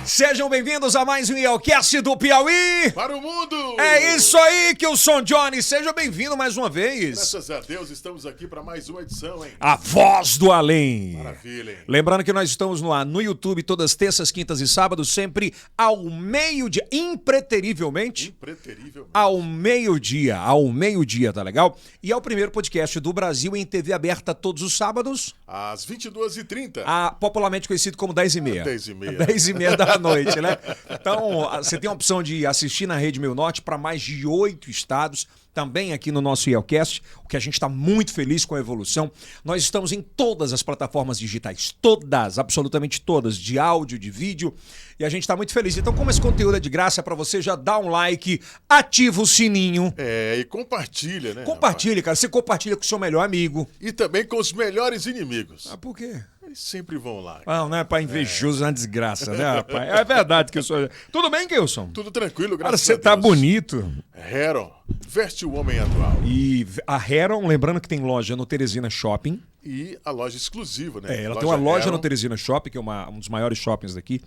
Sejam bem-vindos a mais um IELCast do Piauí. Para o mundo! É isso aí, Kilson Johnny. Seja bem-vindo mais uma vez. Graças a Deus, estamos aqui para mais uma edição, hein? A Voz do Além. Maravilha, hein? Lembrando que nós estamos no ar no YouTube todas terças, quintas e sábados, sempre ao meio-dia, impreterivelmente. Impreterivelmente. Ao meio-dia, tá legal? E é o primeiro podcast do Brasil em TV aberta todos os sábados. Às 22h30. Popularmente conhecido como 10h30. 10h30. 10h30 da noite, né? Então, você tem a opção de assistir na Rede Meu Norte para mais de 8 estados, também aqui no nosso IELCast, o que a gente está muito feliz com a evolução. Nós estamos em todas as plataformas digitais, todas, absolutamente todas, de áudio, de vídeo, e a gente está muito feliz. Então, como esse conteúdo é de graça para você, já dá um like, ativa o sininho. E compartilha, né? Compartilha, cara. Você compartilha com o seu melhor amigo. E também com os melhores inimigos. Por quê? Eles sempre vão lá. Não é pra invejoso, é uma desgraça, né, rapaz? É verdade que eu sou... Tudo bem, Kilson? Tudo tranquilo, Cara, graças a você Deus. tá bonito. Heron, veste o homem atual. E a Heron, lembrando que tem loja no Teresina Shopping. E a loja exclusiva, né? Ela tem uma loja Heron. no Teresina Shopping, que é um dos maiores shoppings daqui,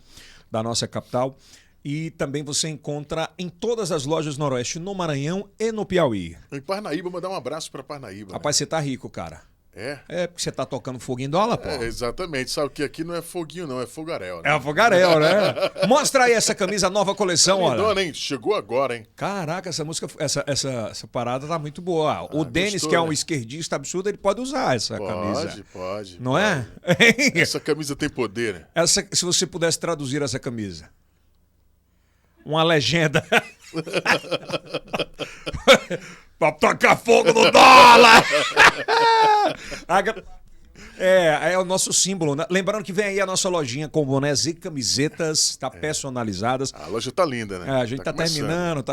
da nossa capital. E também você encontra em todas as lojas Noroeste, no Maranhão e no Piauí. Em Parnaíba, mandar um abraço para Parnaíba. Rapaz, você tá rico, cara. É, porque você tá tocando fogo em dólar, pô. exatamente. Sabe que aqui não é foguinho, não, é fogaréu, né? É a fogaréu, né? Mostra aí essa camisa, nova coleção, olha. Lindona, hein? Chegou agora, hein? Caraca, essa música, essa parada tá muito boa. O Denis, gostou, que é um né? esquerdista absurdo, ele pode usar essa camisa. Pode. Não é? Essa camisa tem poder, né? Se você pudesse traduzir essa camisa. Uma legenda. Pra tocar fogo no dólar! É o nosso símbolo, né? Lembrando que vem aí a nossa lojinha com bonés e camisetas, tá personalizadas. A loja tá linda, né? A gente tá começando. terminando,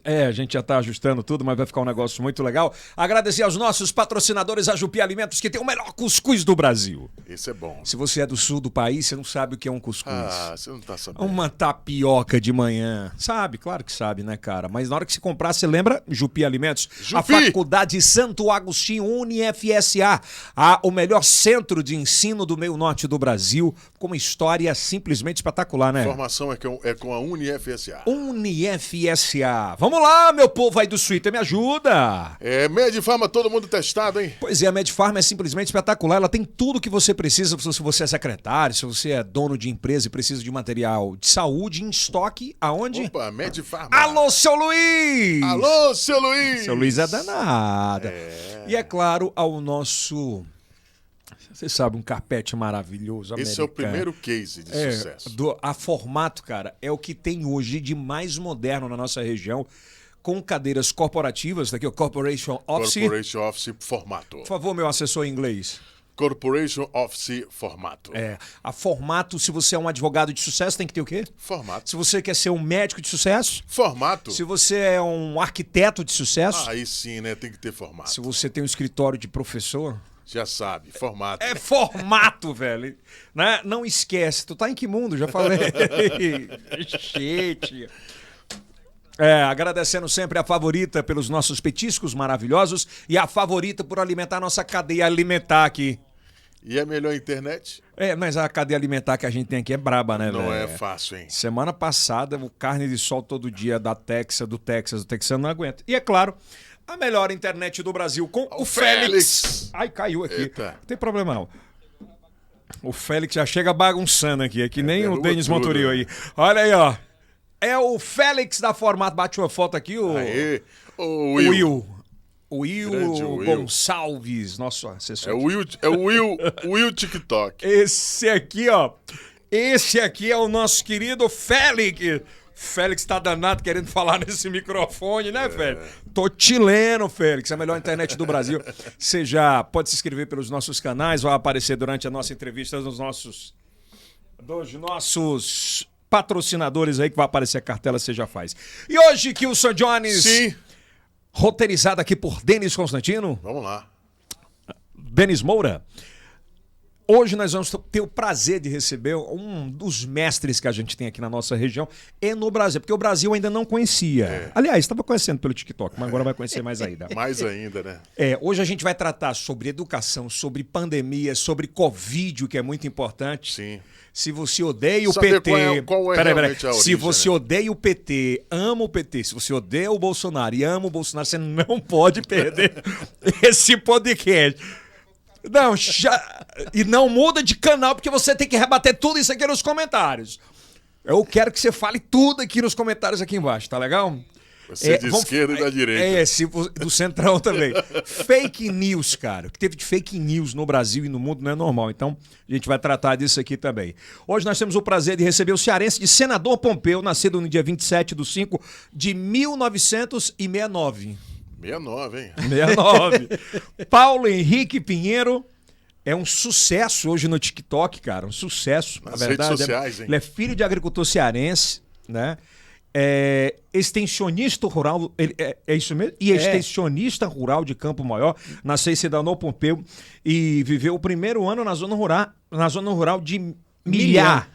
a gente já tá ajustando tudo, mas vai ficar um negócio muito legal. Agradecer aos nossos patrocinadores, a Jupi Alimentos, que tem o melhor cuscuz do Brasil. Isso é bom. Se você é do sul do país, você não sabe o que é um cuscuz. Você não tá sabendo. Uma tapioca de manhã. Sabe? Claro que sabe, né, cara? Mas na hora que você comprar, você lembra? Jupi Alimentos. Jupi! A Faculdade Santo Agostinho UniFSA. O melhor centro de ensino do meio norte do Brasil. Com uma história simplesmente espetacular, né? Informação é com a UniFSA. UniFSA. Vamos lá, meu povo aí do Twitter, me ajuda. Medifarma, todo mundo testado, hein? Pois é, a Medifarma é simplesmente espetacular. Ela tem tudo que você precisa. Se você é secretário, se você é dono de empresa e precisa de material de saúde em estoque, aonde? Opa, Medifarma. Alô, seu Luiz! Alô, seu Luiz! Seu Luiz é danado. E é claro, ao nosso... Você sabe, um carpete maravilhoso americano. Esse é o primeiro case de sucesso. A Formato, cara, é o que tem hoje de mais moderno na nossa região, com cadeiras corporativas, daqui o Corporation Office. Corporation Office Formato. Por favor, meu assessor em inglês. Corporation Office Formato. A Formato, se você é um advogado de sucesso, tem que ter o quê? Formato. Se você quer ser um médico de sucesso. Formato. Se você é um arquiteto de sucesso. Aí sim, né? Tem que ter formato. Se você tem um escritório de professor. Já sabe, formato. É formato, velho. Né? Não esquece. Tu tá em que mundo? Já falei. Gente. Agradecendo sempre a Favorita pelos nossos petiscos maravilhosos e a Favorita por alimentar a nossa cadeia alimentar aqui. E a melhor internet? Mas a cadeia alimentar que a gente tem aqui é braba, né, velho? Não é fácil, hein? Semana passada, o carne de sol todo dia do Texas não aguenta. E é claro, a melhor internet do Brasil com o Félix. Ai, caiu aqui. Eita. Não tem problema não. O Félix já chega bagunçando aqui, é que nem o Denis Montoril aí. Olha aí, ó. É o Félix da Formato. Bate uma foto aqui, o Will. O Will Gonçalves, nosso assessor. É o Will TikTok. Esse aqui, ó. Esse aqui é o nosso querido Félix. Félix tá danado querendo falar nesse microfone, né, Félix? Tô te lendo, Félix. É a melhor internet do Brasil. Você já pode se inscrever pelos nossos canais, vai aparecer durante a nossa entrevista dos nossos patrocinadores aí, que vai aparecer a cartela, você já faz. E hoje, Kilson Jones. Sim. Roteirizado aqui por Denis Constantino. Vamos lá. Denis Moura. Hoje nós vamos ter o prazer de receber um dos mestres que a gente tem aqui na nossa região e no Brasil, porque o Brasil ainda não conhecia. Aliás, estava conhecendo pelo TikTok, mas agora vai conhecer mais ainda. Mais ainda, né? Hoje a gente vai tratar sobre educação, sobre pandemia, sobre Covid, o que é muito importante. Sim. Se você odeia o Saber PT... qual é realmente a origem, Se você né? odeia o PT, ama o PT. Se você odeia o Bolsonaro e ama o Bolsonaro, você não pode perder esse podcast. Não, e não muda de canal, porque você tem que rebater tudo isso aqui nos comentários. Eu quero que você fale tudo aqui nos comentários aqui embaixo, tá legal? Você de esquerda e da direita. Do centrão também. Fake news, cara. O que teve de fake news no Brasil e no mundo não é normal. Então, a gente vai tratar disso aqui também. Hoje nós temos o prazer de receber o cearense de Senador Pompeu, nascido no dia 27/5/1969. 69, hein? 69. Paulo Henrique Pinheiro é um sucesso hoje no TikTok, cara. Um sucesso, na Nas verdade. redes sociais, hein? Ele é filho de agricultor cearense, né? É extensionista rural, é isso mesmo? E extensionista rural de Campo Maior, nasceu em Senador Pompeu e viveu o primeiro ano na zona rural de Milhã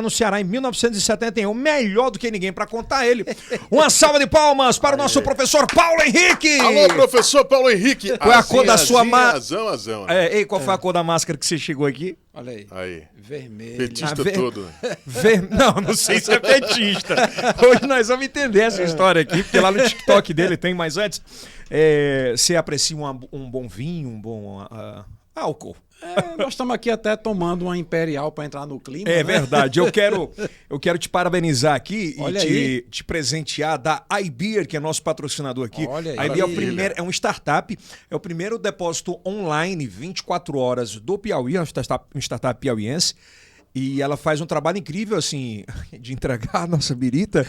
no Ceará, em 1971. Melhor do que ninguém para contar ele. Uma salva de palmas para o nosso professor Paulo Henrique. Alô, professor Paulo Henrique. Qual é a cor da sua máscara? Ei, qual foi a cor da máscara que você chegou aqui? Olha aí. Aí. Vermelho. Petista todo. Não sei se é petista. Hoje nós vamos entender essa história aqui, porque lá no TikTok dele tem, mas antes, você aprecia um bom vinho, um bom álcool? Nós estamos aqui até tomando uma Imperial para entrar no clima. É verdade. Eu quero te parabenizar aqui Olha e te presentear da iBeer, que é nosso patrocinador aqui. Olha aí. A iBeer é um startup, é o primeiro depósito online 24 horas do Piauí, é uma startup piauiense. E ela faz um trabalho incrível, assim, de entregar a nossa birita.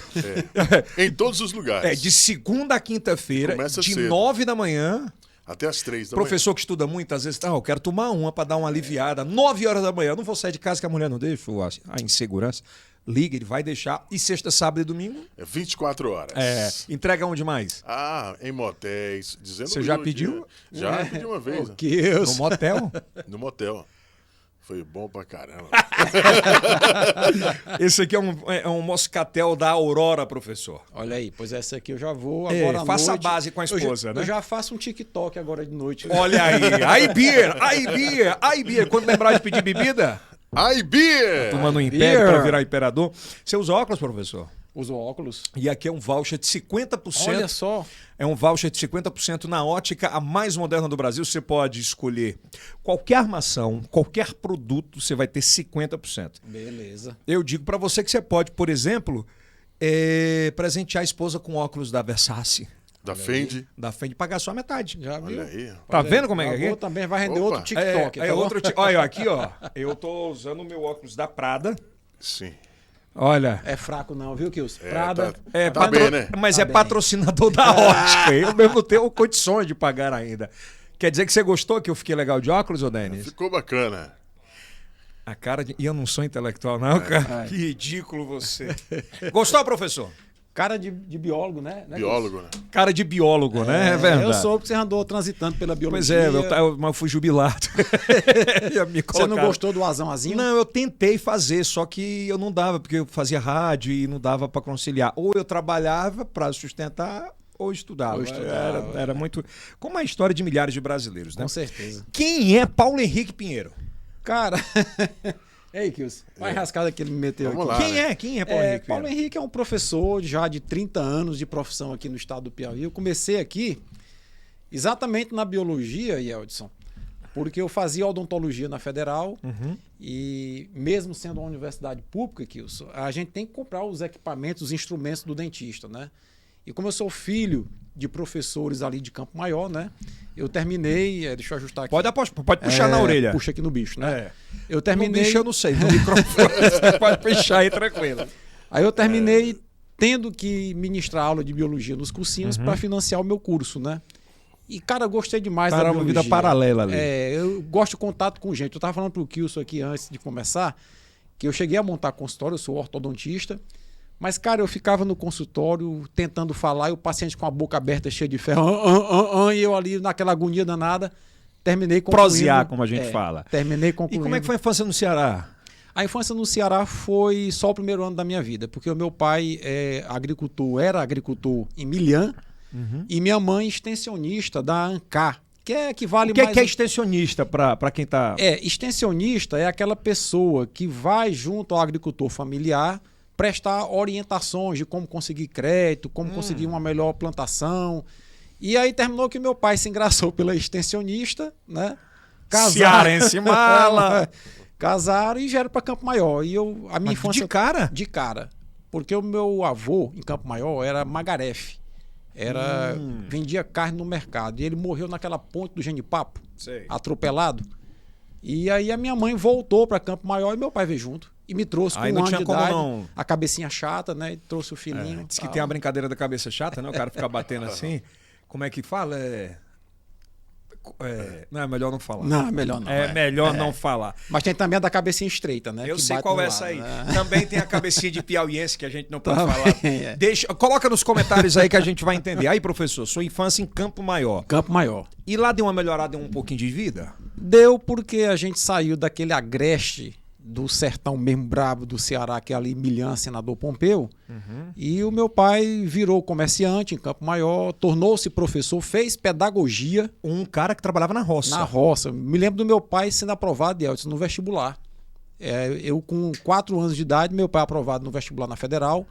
Em todos os lugares. De segunda a quinta-feira, de cedo. 9 da manhã. Até às 3 da Professor que estuda muito, às vezes, eu quero tomar uma para dar uma aliviada. 9 horas da manhã, eu não vou sair de casa que a mulher não deixa, a insegurança. Liga, ele vai deixar. E sexta, sábado e domingo? É 24 horas. Entrega onde mais? Em motéis. Você já pediu? Já pedi uma vez. No motel? No motel. Foi bom pra caramba. Esse aqui é um moscatel da Aurora, professor. Olha aí, pois essa aqui eu já vou agora à faça noite. a base com a esposa, né? Eu já faço um TikTok agora de noite. Olha aí, iBeer. Quando lembrar de pedir bebida? iBeer! Tomando um império para virar imperador. Você usa óculos, professor? Uso óculos. E aqui é um voucher de 50%. Olha só. É um voucher de 50% na ótica, a mais moderna do Brasil. Você pode escolher qualquer armação, qualquer produto, você vai ter 50%. Beleza. Eu digo para você que você pode, por exemplo, presentear a esposa com óculos da Versace. Da Fendi. Da Fendi, pagar só a metade. Já viu? Olha aí. Tá vendo como é que é? Também vai render outro TikTok. Olha, aqui, ó. Eu tô usando o meu óculos da Prada. Sim. Olha. É fraco não, viu, Kilson? Prada. Tá bem, né? Mas Tá é bem. patrocinador da ótica. Eu mesmo não tenho condições de pagar ainda. Quer dizer que você gostou que eu fiquei legal de óculos, ô Denis? Ficou bacana. A cara de... E eu não sou intelectual, não, cara. Que ridículo você. Gostou, professor? Cara de biólogo, né? Biólogo, né? Cara de biólogo, né? É verdade. Eu soube que você andou transitando pela Pois biologia. mas eu fui jubilado. Você não gostou do azão-azinho? Não, eu tentei fazer, só que eu não dava, porque eu fazia rádio e não dava para conciliar. Ou eu trabalhava para sustentar, ou estudava. Era muito... Como a história de milhares de brasileiros, né? Com certeza. Quem é Paulo Henrique Pinheiro? Cara... Ei, Kilson, vai rascada que ele me meteu Vamos aqui. lá. Quem é Paulo Henrique Pinheiro? Paulo Henrique é um professor já de 30 anos de profissão aqui no estado do Piauí. Eu comecei aqui exatamente na biologia, Yeldson, porque eu fazia odontologia na Federal e mesmo sendo uma universidade pública, Kilson, a gente tem que comprar os equipamentos, os instrumentos do dentista, né? E como eu sou filho de professores ali de Campo Maior, né? Eu terminei, deixa eu ajustar aqui. Pode puxar na orelha. Puxa aqui no bicho, né? É. Eu terminei... No bicho eu não sei, no microfone você pode puxar aí tranquilo. Aí eu terminei tendo que ministrar aula de biologia nos cursinhos para financiar o meu curso, né? E, cara, eu gostei demais da Cara, biologia. uma vida paralela ali. Eu gosto de contato com gente. Eu estava falando pro Kilson aqui antes de começar que eu cheguei a montar consultório, eu sou ortodontista, mas, cara, eu ficava no consultório tentando falar e o paciente com a boca aberta, cheia de ferro, e eu ali naquela agonia danada. terminei concluindo... Prosear, como a gente fala. Terminei E concluindo... como é que foi a infância no Ceará? A infância no Ceará foi só o primeiro ano da minha vida, porque o meu pai era agricultor em Milhã e minha mãe extensionista da ANCAR, que equivale O que mais... é extensionista para quem está... Extensionista é aquela pessoa que vai junto ao agricultor familiar prestar orientações de como conseguir crédito, como conseguir uma melhor plantação. E aí terminou que meu pai se engraçou pela extensionista, né? Cearense mala! Casaram e vieram para Campo Maior. E a minha infância... De cara? De cara. Porque o meu avô, em Campo Maior, era magarefe. Vendia carne no mercado. E ele morreu naquela ponte do Genipapo, atropelado. E aí a minha mãe voltou para Campo Maior e meu pai veio junto. E me trouxe com Aí um não ano tinha de como idade, não. a cabecinha chata, né? E trouxe o filhinho. Diz que tem a brincadeira da cabeça chata, né? O cara fica batendo assim. Como é que fala? Não, é melhor não falar. Não, é melhor não. Melhor não falar. Mas tem também a da cabecinha estreita, né? Eu que sei bate qual no é lado, essa aí. né? Também tem a cabecinha de piauiense que a gente não pode Também, falar. Coloca nos comentários aí que a gente vai entender. Aí, professor, sua infância em Campo Maior. Campo Maior. E lá deu uma melhorada, um pouquinho de vida? Deu porque a gente saiu daquele agreste do sertão mesmo brabo do Ceará, que é ali Milhã, Senador Pompeu. E o meu pai virou comerciante em Campo Maior, tornou-se professor, fez pedagogia. Um cara que trabalhava na roça. Na roça. Me lembro do meu pai sendo aprovado, Elton, no vestibular. Eu com 4 anos de idade, meu pai aprovado no vestibular na Federal.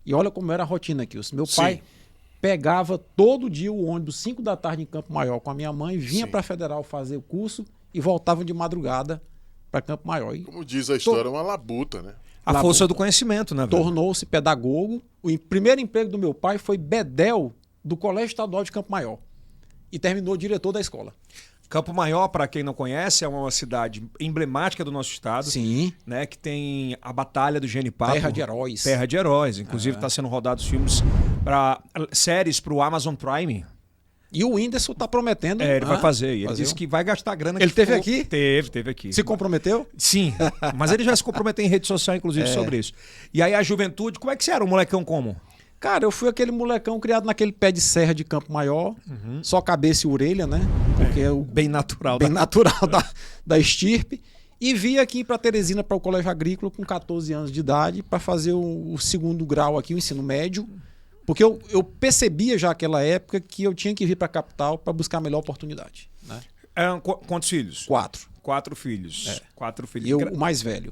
E olha como era a rotina aqui. Meu pai pegava todo dia o ônibus 5 da tarde em Campo Maior com a minha mãe, vinha para a Federal fazer o curso e voltava de madrugada para Campo Maior. E como diz a história, é uma labuta, né? A força do conhecimento, né, velho? Tornou-se pedagogo. O primeiro emprego do meu pai foi bedel do Colégio Estadual de Campo Maior. E terminou diretor da escola. Campo Maior, para quem não conhece, é uma cidade emblemática do nosso estado. Sim. Né, que tem a Batalha do Genipapo. Terra de Heróis. Terra de Heróis. Inclusive está sendo rodados filmes séries para o Amazon Prime. E o Whindersson está prometendo. Ele vai fazer. Ele disse que vai gastar grana. Ele teve aqui? Teve aqui. Se comprometeu? Sim, mas ele já se comprometeu em rede social, inclusive, sobre isso. E aí a juventude, como é que você era um molecão como? Cara, eu fui aquele molecão criado naquele pé de serra de Campo Maior, só cabeça e orelha, né? Porque bem natural. Natural da estirpe. E vi aqui para Teresina, para o Colégio Agrícola, com 14 anos de idade, para fazer o segundo grau aqui, o ensino médio. Porque eu percebia já naquela época que eu tinha que vir para a capital para buscar a melhor oportunidade. Né? Quantos filhos? 4. 4 filhos. 4 filhos. E eu, o mais velho.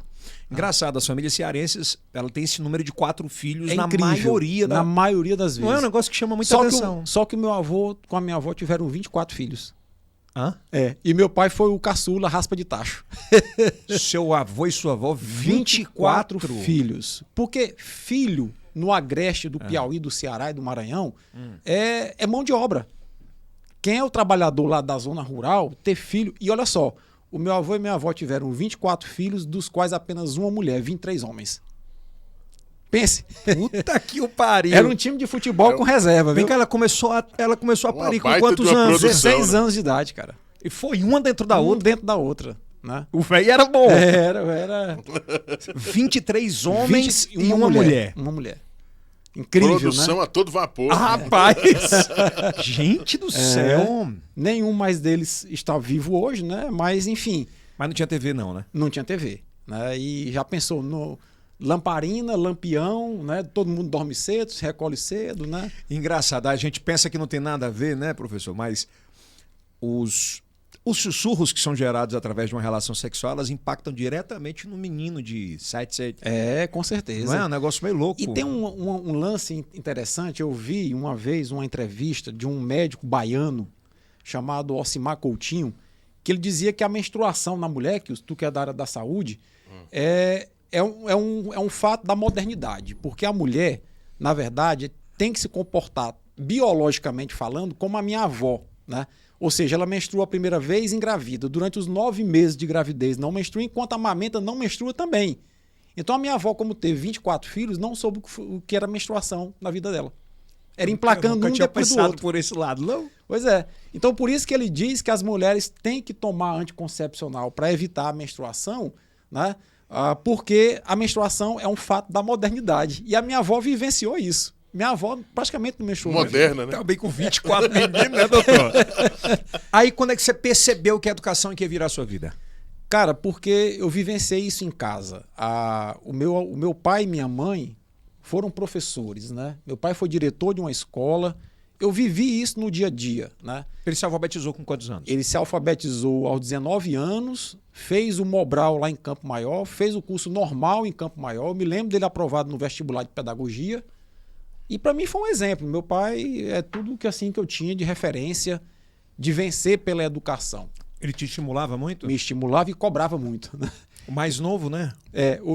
Engraçado, as famílias cearenses, ela tem esse número de 4 filhos incrível, na maioria das vezes. Não é um negócio que chama muita atenção. Só que o meu avô com a minha avó tiveram 24 filhos. Hã? E meu pai foi o caçula, raspa de tacho. Seu avô e sua avó, 24 filhos. Porque filho no agreste do Piauí, do Ceará e do Maranhão é mão de obra. Quem é o trabalhador lá da zona rural, ter filho... E olha só, o meu avô e minha avó tiveram 24 filhos, dos quais apenas uma mulher, 23 homens. Pense. Puta que o pariu. Era um time de futebol com reserva, viu? Vem cá, ela começou a parir com quantos de uma anos? produção, 16 anos de idade, cara. E foi uma dentro da outra? Dentro da outra. Né? O velho era bom. Era 23 homens e uma mulher. Uma mulher. Incrível, produção, né? A todo vapor. Rapaz! Gente do céu! Nenhum mais deles está vivo hoje, né? Mas, enfim. Mas não tinha TV não, né? Não tinha TV. Né? E já pensou no lamparina, lampião, né? Todo mundo dorme cedo, se recolhe cedo, né? Engraçado, a gente pensa que não tem nada a ver, né, professor? Mas os sussurros que são gerados através de uma relação sexual, elas impactam diretamente no menino de 7. Com certeza. Não é? Um negócio meio louco. E tem um lance interessante. Eu vi uma vez uma entrevista de um médico baiano chamado Ocimar Coutinho, que ele dizia que a menstruação na mulher, que tu que é da área da saúde, é um fato da modernidade. Porque a mulher, na verdade, tem que se comportar, biologicamente falando, como a minha avó, né? Ou seja, ela menstrua a primeira vez engravida. Durante os 9 meses de gravidez não menstrua, enquanto a amamenta não menstrua também. Então a minha avó, como teve 24 filhos, não soube o que era menstruação na vida dela. Era emplacando um depois do outro. Por esse lado, não? Pois é. Então por isso que ele diz que as mulheres têm que tomar anticoncepcional para evitar a menstruação, né? Porque a menstruação é um fato da modernidade. E a minha avó vivenciou isso. Minha avó praticamente não mexeu. Moderna, né? Também com 24 meninos, né, doutor? Aí quando é que você percebeu que a educação ia virar a sua vida? Cara, porque eu vivenciei isso em casa. O meu pai e minha mãe foram professores, né? Meu pai foi diretor de uma escola. Eu vivi isso no dia a dia, né? Ele se alfabetizou com quantos anos? Ele se alfabetizou aos 19 anos, fez o Mobral lá em Campo Maior, fez o curso normal em Campo Maior. Eu me lembro dele aprovado no vestibular de pedagogia. E para mim foi um exemplo. Meu pai é tudo que assim que eu tinha de referência de vencer pela educação. Ele te estimulava muito? Me estimulava e cobrava muito, né? O mais novo, né?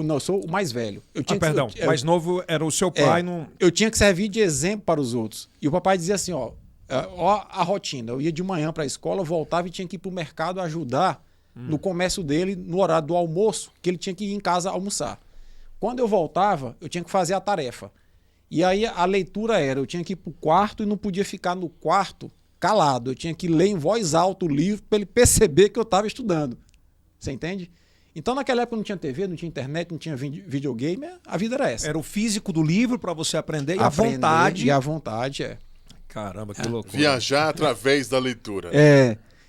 Não, eu sou o mais velho. Perdão, o mais novo era o seu pai. Eu tinha que servir de exemplo para os outros. E o papai dizia assim, ó a rotina. Eu ia de manhã para a escola, voltava e tinha que ir para o mercado ajudar no comércio dele, no horário do almoço, que ele tinha que ir em casa almoçar. Quando eu voltava, eu tinha que fazer a tarefa. E aí a leitura eu tinha que ir para o quarto e não podia ficar no quarto calado. Eu tinha que ler em voz alta o livro para ele perceber que eu estava estudando. Você entende? Então, naquela época não tinha TV, não tinha internet, não tinha videogame, a vida era essa. Era o físico do livro para você aprender e a vontade. E a vontade, Caramba, que loucura. Viajar através da leitura.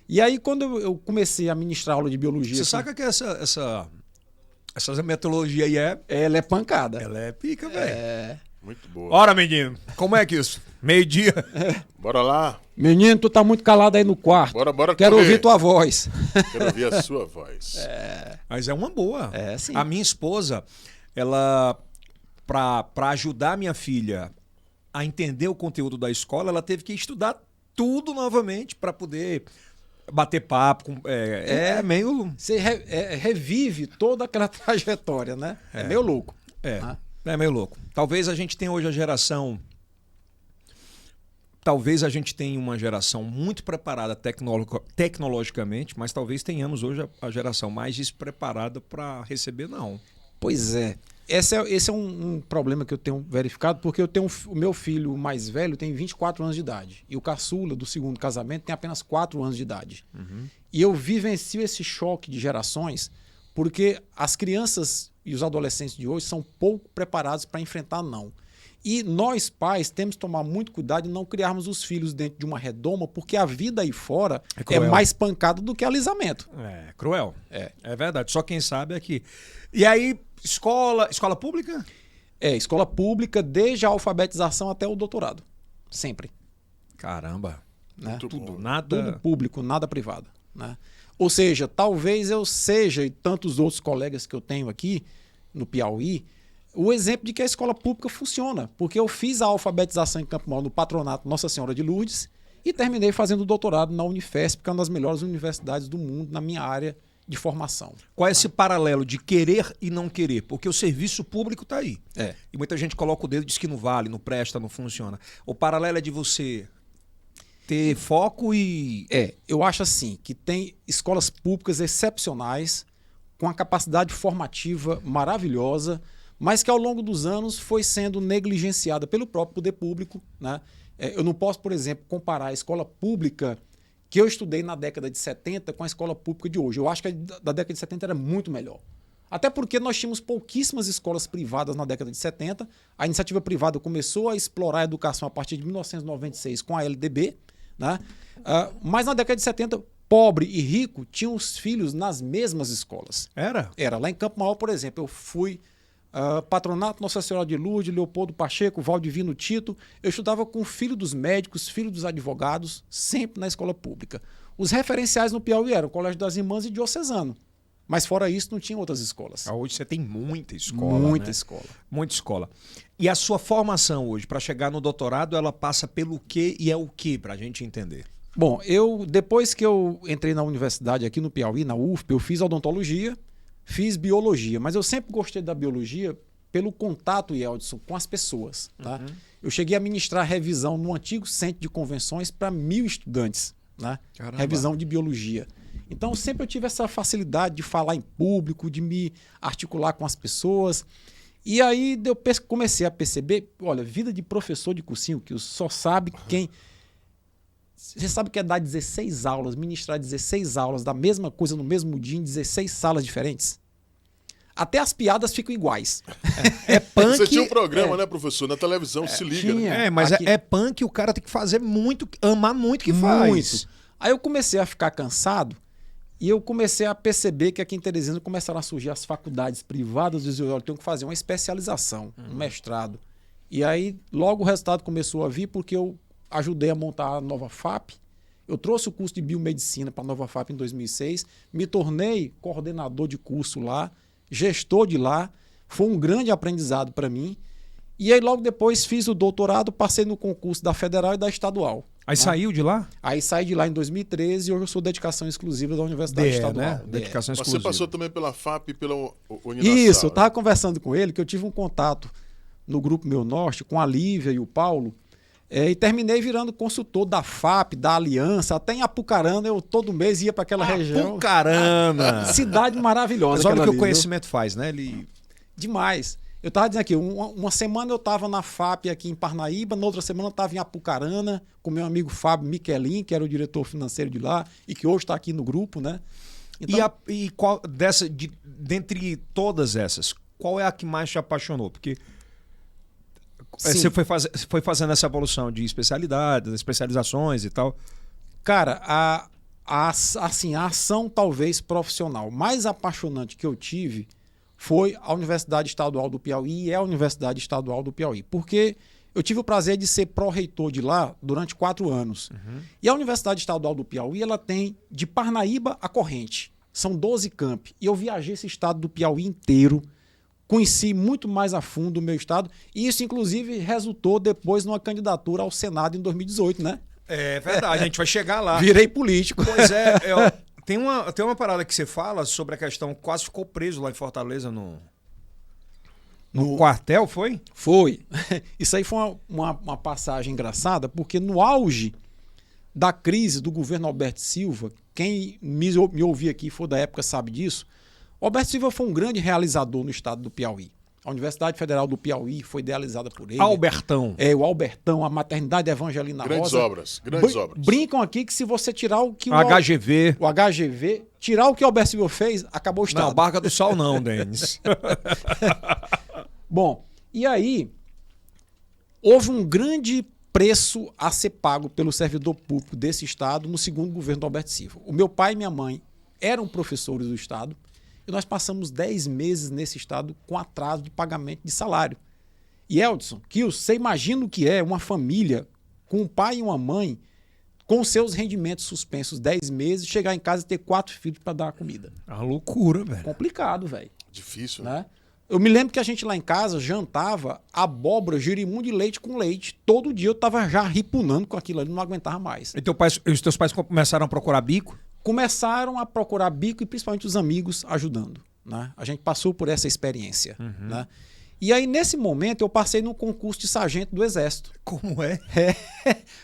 E aí, quando eu comecei a ministrar aula de biologia... Você saca que essa metodologia aí ela é pancada. Ela é pica, velho. Muito boa. Ora, menino, como é que isso? Meio-dia. Bora lá. Menino, tu tá muito calado aí no quarto. Bora Quero correr. ouvir tua voz. Quero ouvir a sua voz. Mas é uma boa. Sim. A minha esposa, ela, para ajudar minha filha a entender o conteúdo da escola, ela teve que estudar tudo novamente para poder bater papo. Meio... Você revive toda aquela trajetória, né? É meio louco. É meio louco. Talvez a gente tenha hoje a geração... Talvez a gente tenha uma geração muito preparada tecnologicamente, mas talvez tenhamos hoje a geração mais despreparada para receber, não. Pois é. Esse é um problema que eu tenho verificado, porque eu tenho o meu filho mais velho tem 24 anos de idade. E o caçula do segundo casamento tem apenas 4 anos de idade. Uhum. E eu vivencio esse choque de gerações, porque as crianças e os adolescentes de hoje são pouco preparados para enfrentar não. E nós, pais, temos que tomar muito cuidado de não criarmos os filhos dentro de uma redoma, porque a vida aí fora é mais pancada do que alisamento. É cruel. É verdade. Só quem sabe é que... E aí, escola pública? Escola pública, desde a alfabetização até o doutorado. Sempre. Caramba. Né? Tudo público, nada privado. Né? Ou seja, talvez eu seja, e tantos outros colegas que eu tenho aqui no Piauí, o exemplo de que a escola pública funciona. Porque eu fiz a alfabetização em Campo Maior no patronato Nossa Senhora de Lourdes e terminei fazendo doutorado na Unifesp, que é uma das melhores universidades do mundo na minha área de formação. Qual é esse paralelo de querer e não querer? Porque o serviço público está aí. E muita gente coloca o dedo e diz que não vale, não presta, não funciona. O paralelo é de você ter foco e... Eu acho assim, que tem escolas públicas excepcionais, com a capacidade formativa maravilhosa, mas que ao longo dos anos foi sendo negligenciada pelo próprio poder público. Né? Eu não posso, por exemplo, comparar a escola pública que eu estudei na década de 70 com a escola pública de hoje. Eu acho que a da década de 70 era muito melhor. Até porque nós tínhamos pouquíssimas escolas privadas na década de 70. A iniciativa privada começou a explorar a educação a partir de 1996 com a LDB. Né? Mas na década de 70, pobre e rico tinham os filhos nas mesmas escolas. Era? Lá em Campo Maior, por exemplo, eu fui... patronato Nossa Senhora de Lourdes, Leopoldo Pacheco, Valdivino Tito. Eu estudava com o filho dos médicos, filho dos advogados, sempre na escola pública. Os referenciais no Piauí eram o Colégio das Irmãs e Diocesano. Mas fora isso, não tinha outras escolas. Hoje você tem muita escola. Muita né? escola. Muita escola. E a sua formação hoje, para chegar no doutorado, ela passa pelo quê e é o quê, para a gente entender? Bom, depois que eu entrei na universidade aqui no Piauí, na UFP, eu fiz odontologia, fiz biologia, mas eu sempre gostei da biologia pelo contato, Yeldson, com as pessoas. Tá? Eu cheguei a ministrar revisão no antigo centro de convenções para 1.000 estudantes. Né? Revisão de biologia. Então, sempre eu tive essa facilidade de falar em público, de me articular com as pessoas. E aí eu comecei a perceber, olha, vida de professor de cursinho, que só sabe quem... Você sabe que é dar 16 aulas, ministrar 16 aulas da mesma coisa no mesmo dia em 16 salas diferentes? Até as piadas ficam iguais. É punk. Você tinha um programa, né, professor? Na televisão, se liga. tinha. Né? Mas Aqui- é punk, o cara tem que fazer muito, amar muito o que faz. Muito. Aí eu comecei a ficar cansado e eu comecei a perceber que aqui em Teresina começaram a surgir as faculdades privadas. Eu disse, olha, eu tenho que fazer uma especialização, um mestrado. E aí logo o resultado começou a vir porque eu ajudei a montar a Nova FAP. Eu trouxe o curso de biomedicina para a Nova FAP em 2006, me tornei coordenador de curso lá, gestor de lá. Foi um grande aprendizado para mim. E aí logo depois fiz o doutorado, passei no concurso da Federal e da Estadual. Aí saiu de lá? Aí saí de lá em 2013 e hoje eu sou dedicação exclusiva da Universidade Estadual. né? DE. Dedicação Mas exclusiva. você passou também pela FAP e pela Uninasal. Isso, eu né? estava conversando com ele, que eu tive um contato no Grupo Meu Norte com a Lívia e o Paulo, e terminei virando consultor da FAP, da Aliança, até em Apucarana, eu todo mês ia para aquela região. Caramba! Cidade maravilhosa. Mas olha o aquela que o ali, conhecimento faz, né? Ele... Demais. Eu estava dizendo aqui, uma semana eu estava na FAP aqui em Parnaíba, na outra semana eu estava em Apucarana, com meu amigo Fábio Miquelin, que era o diretor financeiro de lá, e que hoje está aqui no grupo, né? Então, E qual dentre todas essas, qual é a que mais te apaixonou? Porque sim. você foi fazendo essa evolução de especialidades, especializações e tal. Cara, assim, a ação talvez profissional mais apaixonante que eu tive foi a Universidade Estadual do Piauí e é a Universidade Estadual do Piauí. Porque eu tive o prazer de ser pró-reitor de lá durante 4 anos. E a Universidade Estadual do Piauí, ela tem de Parnaíba a Corrente. São 12 campi. E eu viajei esse estado do Piauí inteiro, conheci muito mais a fundo o meu estado, e isso, inclusive, resultou depois numa candidatura ao Senado em 2018, né? É verdade, a gente vai chegar lá. Virei político. Pois é, tem uma parada que você fala sobre a questão, quase ficou preso lá em Fortaleza no quartel, foi? Foi. Isso aí foi uma passagem engraçada, porque no auge da crise do governo Alberto Silva, quem me ouvir aqui for da época sabe disso, Alberto Silva foi um grande realizador no estado do Piauí. A Universidade Federal do Piauí foi idealizada por ele. Albertão. O Albertão, a Maternidade Evangelina Grandes Rosa. obras, grandes obras. Brincam aqui que se você tirar o que HGV. o HGV, tirar o que o Alberto Silva fez, acabou o estado. Não, Barca do Sal não, Denis. Bom, e aí houve um grande preço a ser pago pelo servidor público desse estado no segundo governo do Alberto Silva. O meu pai e minha mãe eram professores do estado e nós passamos 10 meses nesse estado com atraso de pagamento de salário. E Eldson, você imagina o que é uma família com um pai e uma mãe com seus rendimentos suspensos 10 meses, chegar em casa e ter 4 filhos para dar comida. É uma loucura, velho. Complicado, velho. Difícil, né? Né? Eu me lembro que a gente lá em casa jantava abóbora, girimum de leite com leite. Todo dia eu tava já ripunando com aquilo ali, não aguentava mais. E os teus pais começaram a procurar bico? Começaram a procurar bico e principalmente os amigos ajudando. Né? A gente passou por essa experiência. Né? E aí, nesse momento, eu passei no concurso de sargento do Exército. Como é?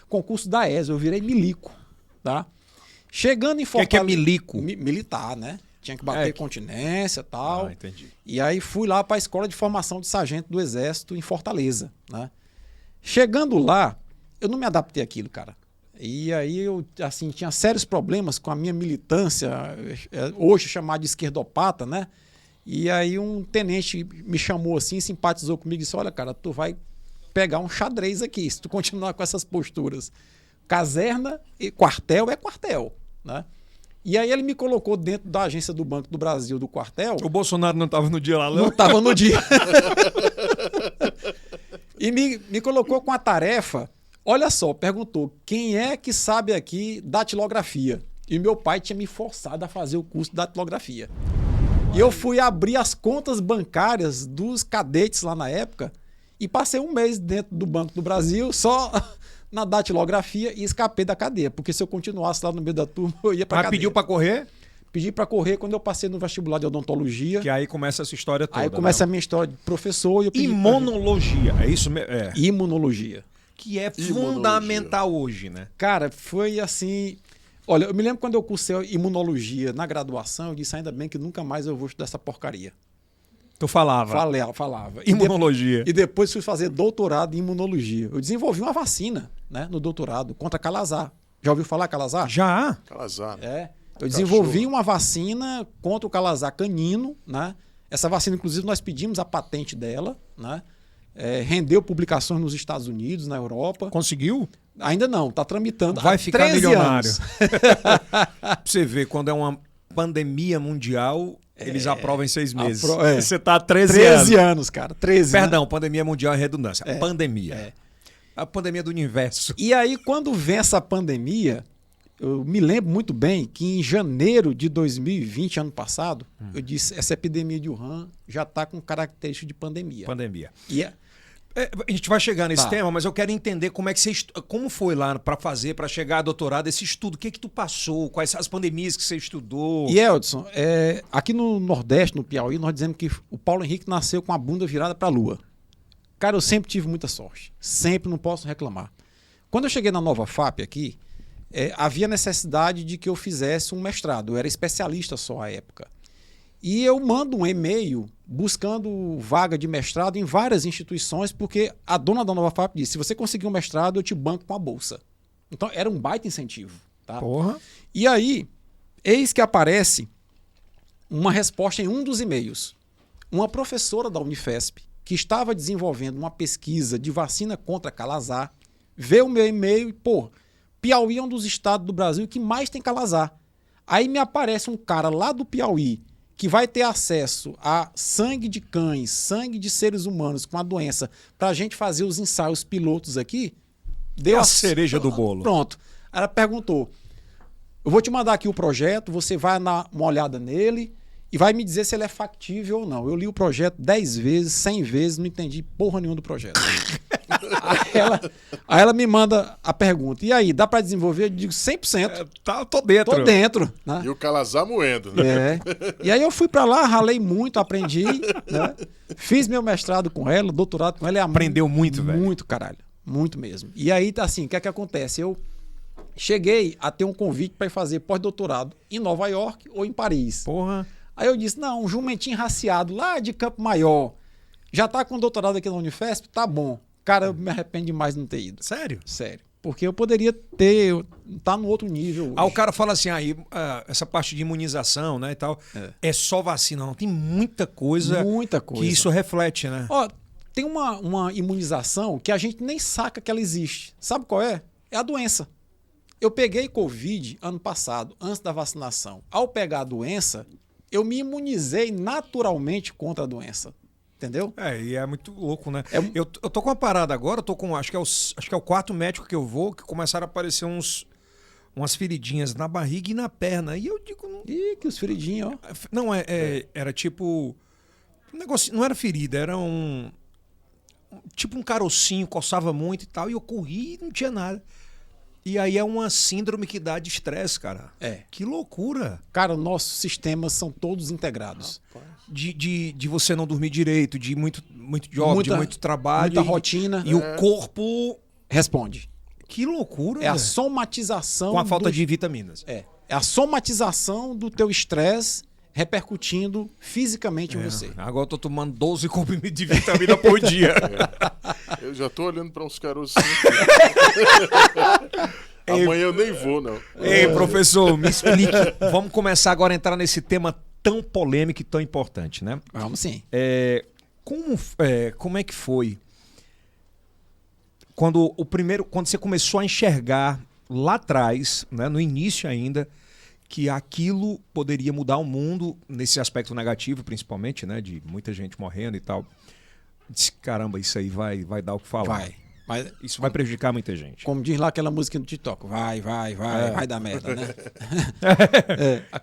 Concurso da ESA, eu virei milico. Tá? Chegando em O que é Fortaleza... milico? Militar, né? Tinha que bater continência e tal. Ah, entendi. E aí fui lá para a Escola de Formação de Sargento do Exército em Fortaleza. Né? Chegando lá, eu não me adaptei àquilo, cara. E aí eu assim, tinha sérios problemas com a minha militância, hoje chamada de esquerdopata, né? E aí um tenente me chamou assim, simpatizou comigo e disse, olha, cara, tu vai pegar um xadrez aqui, se tu continuar com essas posturas. Caserna e quartel é quartel, né? E aí ele me colocou dentro da agência do Banco do Brasil, do quartel. O Bolsonaro não estava no dia lá, Não estava no dia. E me colocou com a tarefa. Olha só, perguntou, quem é que sabe aqui datilografia? E meu pai tinha me forçado a fazer o curso de datilografia. E eu fui abrir as contas bancárias dos cadetes lá na época e passei um mês dentro do Banco do Brasil só na datilografia e escapei da cadeia. Porque se eu continuasse lá no meio da turma, eu ia para cadeia. Mas pediu para correr? Pedi para correr quando eu passei no vestibular de odontologia. Que aí começa essa história toda. Aí começa a minha história de professor. E eu pedi Imunologia, é isso mesmo? É. Imunologia. Que é Imunologia. fundamental hoje, né? Cara, foi assim... Olha, eu me lembro quando eu cursei imunologia na graduação, eu disse, ainda bem que nunca mais eu vou estudar essa porcaria. Tu falava. Falava. Imunologia. E depois fui fazer doutorado em imunologia. Eu desenvolvi uma vacina, né, no doutorado, contra calazar. Já ouviu falar calazar? Já? Calazar. É. Eu desenvolvi uma vacina contra o calazar canino, né? Essa vacina, inclusive, nós pedimos a patente dela, né? Rendeu publicações nos Estados Unidos, na Europa. Conseguiu? Ainda não, está tramitando. Vai ficar milionário. Anos. Pra você ver, quando é uma pandemia mundial, eles aprovam em 6 meses. Você tá há 13 anos, cara. 13, Perdão, né? pandemia mundial é redundância. Pandemia. A pandemia do universo. E aí, quando vem essa pandemia, eu me lembro muito bem que em janeiro de 2020, ano passado, eu disse, essa epidemia de Wuhan já está com característica de pandemia. E a gente vai chegar nesse tema, mas eu quero entender como é que como foi lá para chegar a doutorado, esse estudo, o que tu passou, quais as pandemias que você estudou. E Eldson, aqui no Nordeste, no Piauí, nós dizemos que o Paulo Henrique nasceu com a bunda virada para a lua. Cara, eu sempre tive muita sorte, sempre, não posso reclamar. Quando eu cheguei na Nova FAP aqui, havia necessidade de que eu fizesse um mestrado, eu era especialista só à época. E eu mando um e-mail buscando vaga de mestrado em várias instituições, porque a dona da Nova FAP disse, se você conseguir um mestrado, eu te banco com a bolsa. Então era um baita incentivo. Tá? Porra. E aí, eis que aparece uma resposta em um dos e-mails. Uma professora da Unifesp, que estava desenvolvendo uma pesquisa de vacina contra calazar, vê o meu e-mail e, Piauí é um dos estados do Brasil que mais tem calazar. Aí me aparece um cara lá do Piauí que vai ter acesso a sangue de cães, sangue de seres humanos com a doença, para a gente fazer os ensaios pilotos aqui. Deu a cereja do bolo. Pronto. Aí ela perguntou, eu vou te mandar aqui o projeto, você vai dar uma olhada nele e vai me dizer se ele é factível ou não. Eu li o projeto 10 vezes, 100 vezes, não entendi porra nenhuma do projeto. Aí ela me manda a pergunta, e aí, dá para desenvolver? Eu digo 100%. Tô dentro. Tô dentro. Né? E o calazar moendo, né? E aí eu fui para lá, ralei muito, aprendi, né? Fiz meu mestrado com ela, doutorado com ela. Aprendeu muito, velho. Muito, caralho. Muito mesmo. E aí, assim, o que é que acontece? Eu cheguei a ter um convite para ir fazer pós-doutorado em Nova York ou em Paris. Porra. Aí eu disse, não, um jumentinho raciado lá de Campo Maior, já tá com doutorado aqui na Unifesp? Tá bom. Cara, eu me arrependo demais de não ter ido. Sério? Sério. Porque eu poderia tá no outro nível hoje. O cara fala assim, essa parte de imunização, né, e tal, é só vacina. Não, tem muita coisa que isso reflete, né? Ó, tem uma imunização que a gente nem saca que ela existe. Sabe qual é? É a doença. Eu peguei Covid ano passado, antes da vacinação. Ao pegar a doença, eu me imunizei naturalmente contra a doença. Entendeu? E é muito louco, né? Eu tô com uma parada agora, eu tô com, acho que é o quarto médico que eu vou, que começaram a aparecer umas feridinhas na barriga e na perna. E eu digo... Ih, que os feridinhos, ó. Não, era tipo... Um negócio, não era ferida, era tipo um carocinho, coçava muito e tal, e eu corri e não tinha nada. E aí é uma síndrome que dá de estresse, cara. Que loucura. Cara, nossos sistemas são todos integrados. De você não dormir direito, de muito job, de muito trabalho. Muita rotina. E o corpo... responde. Que loucura, a somatização... Com a falta de vitaminas. É a somatização do teu estresse repercutindo fisicamente em você. Agora eu tô tomando 12 comprimidos de vitamina por dia. Eu já tô olhando para uns caroços. Amanhã eu nem vou, não. Ei, professor, me explique. Vamos começar agora a entrar nesse tema tão polêmico e tão importante, né? Vamos sim. Como é que foi quando você começou a enxergar lá atrás, né, no início ainda, que aquilo poderia mudar o mundo nesse aspecto negativo, principalmente, né, de muita gente morrendo e tal. Disse, caramba, isso aí vai dar o que falar. Mas isso vai prejudicar muita gente. Como diz lá aquela música do TikTok, vai dar merda, né?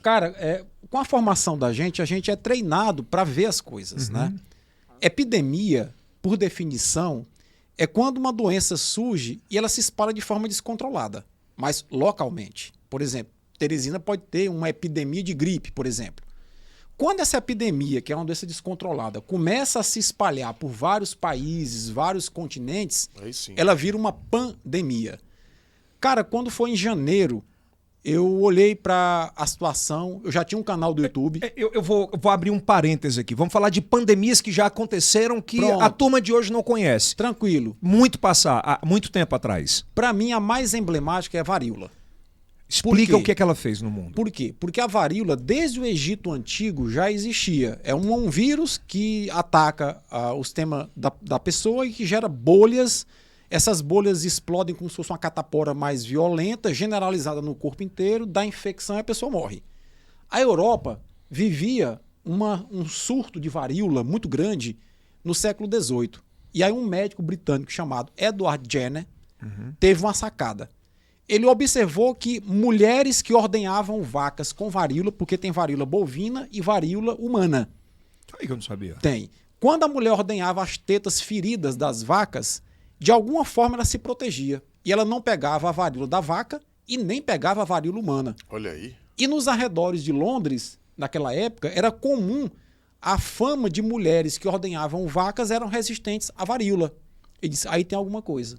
Cara, com a formação da gente, a gente é treinado para ver as coisas, né? Epidemia, por definição, é quando uma doença surge e ela se espalha de forma descontrolada, mas localmente. Por exemplo, Teresina pode ter uma epidemia de gripe, por exemplo. Quando essa epidemia, que é uma doença descontrolada, começa a se espalhar por vários países, vários continentes, ela vira uma pandemia. Cara, quando foi em janeiro, eu olhei para a situação, eu já tinha um canal do YouTube. Eu vou abrir um parêntese aqui. Vamos falar de pandemias que já aconteceram que a turma de hoje não conhece. Tranquilo. Muito tempo atrás. Para mim, a mais emblemática é a varíola. Explica o que é que ela fez no mundo. Por quê? Porque a varíola, desde o Egito Antigo, já existia. É um vírus que ataca o sistema da pessoa e que gera bolhas. Essas bolhas explodem como se fosse uma catapora mais violenta, generalizada no corpo inteiro, dá infecção e a pessoa morre. A Europa vivia um surto de varíola muito grande no século XVIII. E aí um médico britânico chamado Edward Jenner teve uma sacada. Ele observou que mulheres que ordenhavam vacas com varíola, porque tem varíola bovina e varíola humana. Aí que eu não sabia. Tem. Quando a mulher ordenhava as tetas feridas das vacas, de alguma forma ela se protegia. E ela não pegava a varíola da vaca e nem pegava a varíola humana. Olha aí. E nos arredores de Londres, naquela época, era comum a fama de mulheres que ordenhavam vacas eram resistentes à varíola. Ele disse, aí tem alguma coisa.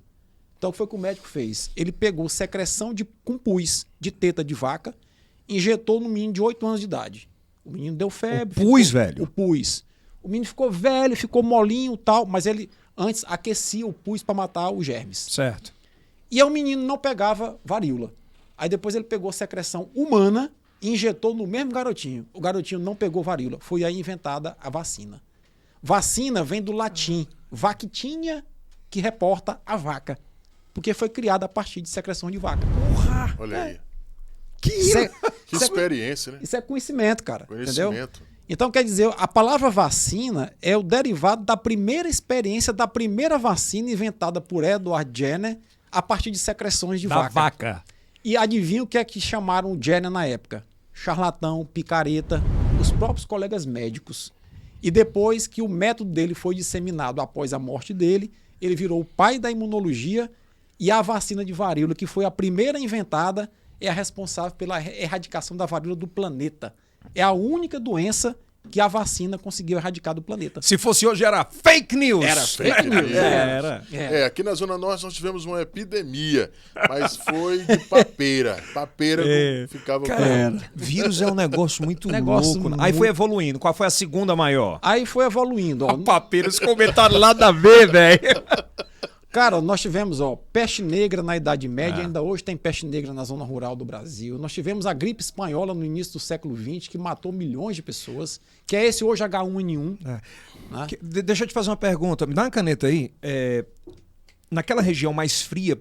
Então, o que foi que o médico fez? Ele pegou secreção com pus de teta de vaca, injetou no menino de 8 anos de idade. O menino deu febre. O pus, velho? O pus. O menino ficou velho, ficou molinho e tal, mas ele antes aquecia o pus para matar os germes. Certo. E aí o menino não pegava varíola. Aí depois ele pegou secreção humana e injetou no mesmo garotinho. O garotinho não pegou varíola. Foi aí inventada a vacina. Vacina vem do latim vactinha, que reporta a vaca. Porque foi criada a partir de secreção de vaca. Porra! Olha aí. Que Que experiência, né? Isso é conhecimento, cara. Entendeu? Conhecimento. Então, quer dizer, a palavra vacina é o derivado da primeira experiência da primeira vacina inventada por Edward Jenner a partir de secreções de vaca. E adivinha o que é que chamaram o Jenner na época? Charlatão, picareta, os próprios colegas médicos. E depois que o método dele foi disseminado após a morte dele, ele virou o pai da imunologia e a vacina de varíola, que foi a primeira inventada, é a responsável pela erradicação da varíola do planeta. É a única doença que a vacina conseguiu erradicar do planeta. Se fosse hoje, era fake news. Era fake news. Era. Aqui na Zona Norte nós tivemos uma epidemia, mas foi de papeira. Papeira não ficava... Cara, vírus é um negócio muito louco. Aí foi evoluindo. Qual foi a segunda maior? Aí foi evoluindo. Ó. Papeira, esse comentário lá da B, velho. Cara, nós tivemos peste negra na Idade Média, ainda hoje tem peste negra na zona rural do Brasil. Nós tivemos a gripe espanhola no início do século XX, que matou milhões de pessoas, que é esse hoje H1N1. Né? Deixa eu te fazer uma pergunta. Me dá uma caneta aí. Naquela região mais fria,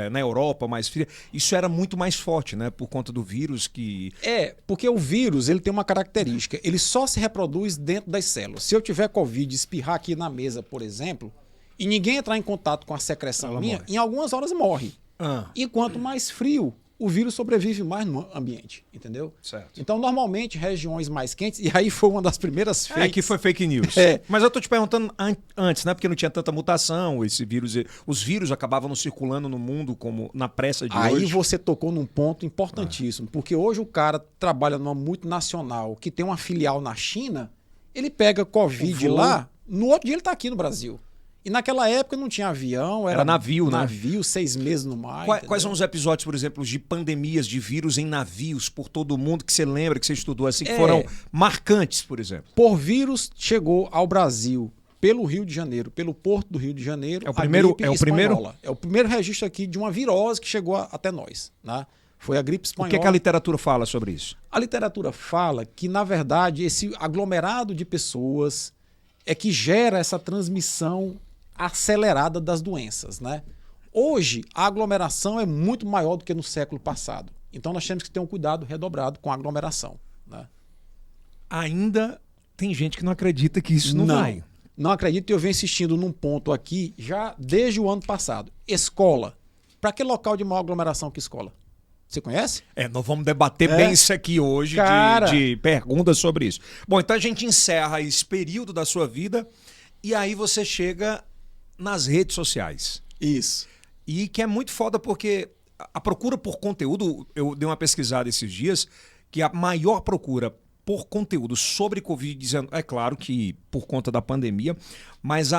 na Europa mais fria, isso era muito mais forte, né? Por conta do vírus que... Porque o vírus ele tem uma característica. Ele só se reproduz dentro das células. Se eu tiver Covid e espirrar aqui na mesa, por exemplo... e ninguém entrar em contato com a secreção minha, em algumas horas morre. E quanto mais frio, o vírus sobrevive mais no ambiente, entendeu? Certo. Então, normalmente, regiões mais quentes, e aí foi uma das primeiras fakes. Que foi fake news. Mas eu tô te perguntando antes, né? Porque não tinha tanta mutação, esse vírus. Os vírus acabavam não circulando no mundo como na pressa de hoje. Aí você tocou num ponto importantíssimo, porque hoje o cara trabalha numa multinacional que tem uma filial na China, ele pega Covid lá, no outro dia ele tá aqui no Brasil. E naquela época não tinha avião, era navio, né? Navio, 6 meses no mar. Quais são os episódios, por exemplo, de pandemias de vírus em navios por todo o mundo que você lembra, que você estudou assim, que foram marcantes, por exemplo? Por vírus chegou ao Brasil pelo Rio de Janeiro, pelo Porto do Rio de Janeiro. É o primeiro? É o primeiro registro aqui de uma virose que chegou até nós, né? Foi a gripe espanhola. O que a literatura fala sobre isso? A literatura fala que, na verdade, esse aglomerado de pessoas é que gera essa transmissão acelerada das doenças, né? Hoje, a aglomeração é muito maior do que no século passado. Então, nós temos que ter um cuidado redobrado com a aglomeração, né? Ainda tem gente que não acredita que isso não vai. Não acredito, e eu venho insistindo num ponto aqui já desde o ano passado. Escola. Para que local de maior aglomeração que escola? Você conhece? Nós vamos debater bem isso aqui hoje, de perguntas sobre isso. Bom, então a gente encerra esse período da sua vida e aí você chega nas redes sociais. Isso. E que é muito foda porque a procura por conteúdo, eu dei uma pesquisada esses dias, que a maior procura por conteúdo sobre Covid-19, é claro que por conta da pandemia, mas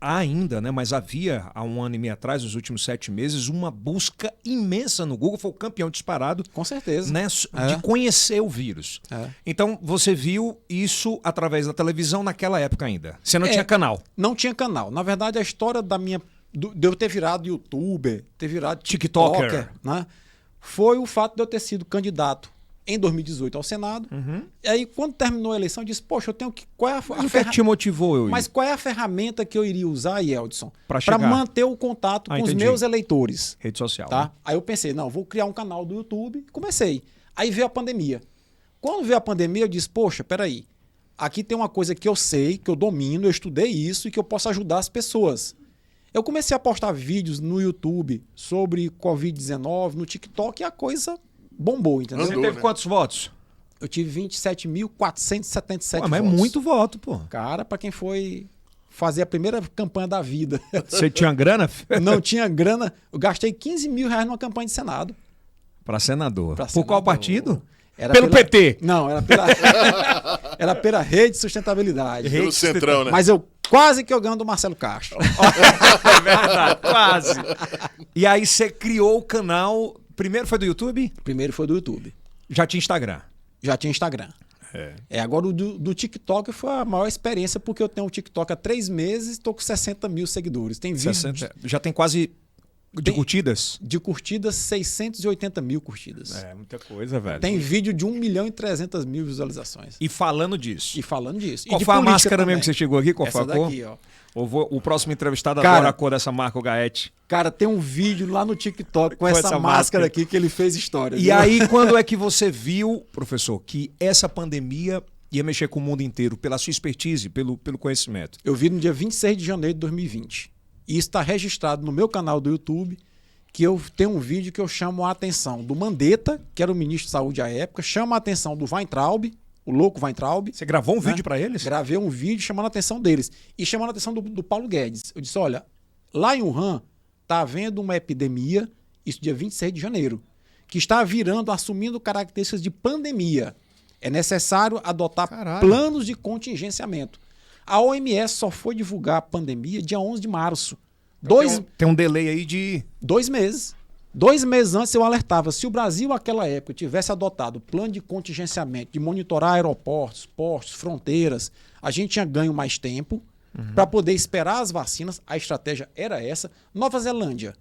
ainda, né? Mas havia há um ano e meio atrás, nos últimos 7 meses, uma busca imensa no Google, foi o campeão disparado. Com certeza. Né, de conhecer o vírus. Então você viu isso através da televisão naquela época ainda. Você não tinha canal? Não tinha canal. Na verdade, a história de eu ter virado youtuber, ter virado TikToker, né? foi o fato de eu ter sido candidato em 2018 ao Senado. E aí, quando terminou a eleição, eu disse, poxa, eu tenho que... Mas o que é que te motivou, eu? Mas qual é a ferramenta que eu iria usar, Yeldson, para manter o contato com os meus eleitores? Rede social. Tá? Né? Aí eu pensei, não, vou criar um canal do YouTube. Comecei. Aí veio a pandemia. Quando veio a pandemia, eu disse, poxa, peraí. Aqui tem uma coisa que eu sei, que eu domino, eu estudei isso e que eu posso ajudar as pessoas. Eu comecei a postar vídeos no YouTube sobre Covid-19, no TikTok, e a coisa bombou, entendeu? Você teve quantos votos? Eu tive 27.477 mas é votos. muito voto, pô. Cara, para quem foi fazer a primeira campanha da vida. Você tinha grana? Não tinha grana. Eu gastei 15 mil reais numa campanha de Senado. Para senador. Pra Por senador. qual partido? Era Pelo PT? Não, era pela Rede de Sustentabilidade. Pelo Centrão, né? Mas quase que eu ganho do Marcelo Castro. É verdade, quase. E aí você criou o canal... Primeiro foi do YouTube? Primeiro foi do YouTube. Já tinha Instagram? Já tinha Instagram. Agora o do TikTok foi a maior experiência, porque eu tenho o TikTok há 3 meses e estou com 60 mil seguidores. Tem vídeo 60, já tem quase... De curtidas? De curtidas, 680 mil curtidas. É, muita coisa, velho. Tem vídeo de 1.300.000 visualizações. E falando disso. E falando disso. Qual e de foi a política máscara também. mesmo que você chegou aqui? Qual foi a Essa cor? daqui, ó. O próximo entrevistado Cara, adora a cor dessa marca, o Gaete. Cara, tem um vídeo lá no TikTok com essa máscara aqui que ele fez história. E aí, quando é que você viu, professor, que essa pandemia ia mexer com o mundo inteiro, pela sua expertise, pelo conhecimento? Eu vi no dia 26 de janeiro de 2020. E isso está registrado no meu canal do YouTube, que eu tenho um vídeo que eu chamo a atenção do Mandetta, que era o ministro de saúde à época, chama a atenção do Weintraub, o louco Weintraub. Você gravou um vídeo para eles? Gravei um vídeo chamando a atenção deles. E chamando a atenção do Paulo Guedes. Eu disse, olha, lá em Wuhan está havendo uma epidemia, isso dia 26 de janeiro, que está virando, assumindo características de pandemia. É necessário adotar planos de contingenciamento. A OMS só foi divulgar a pandemia dia 11 de março. Tem um delay aí de... 2 meses. 2 meses antes eu alertava, se o Brasil naquela época tivesse adotado plano de contingenciamento, de monitorar aeroportos, portos, fronteiras, a gente tinha ganho mais tempo para poder esperar as vacinas. A estratégia era essa. Nova Zelândia.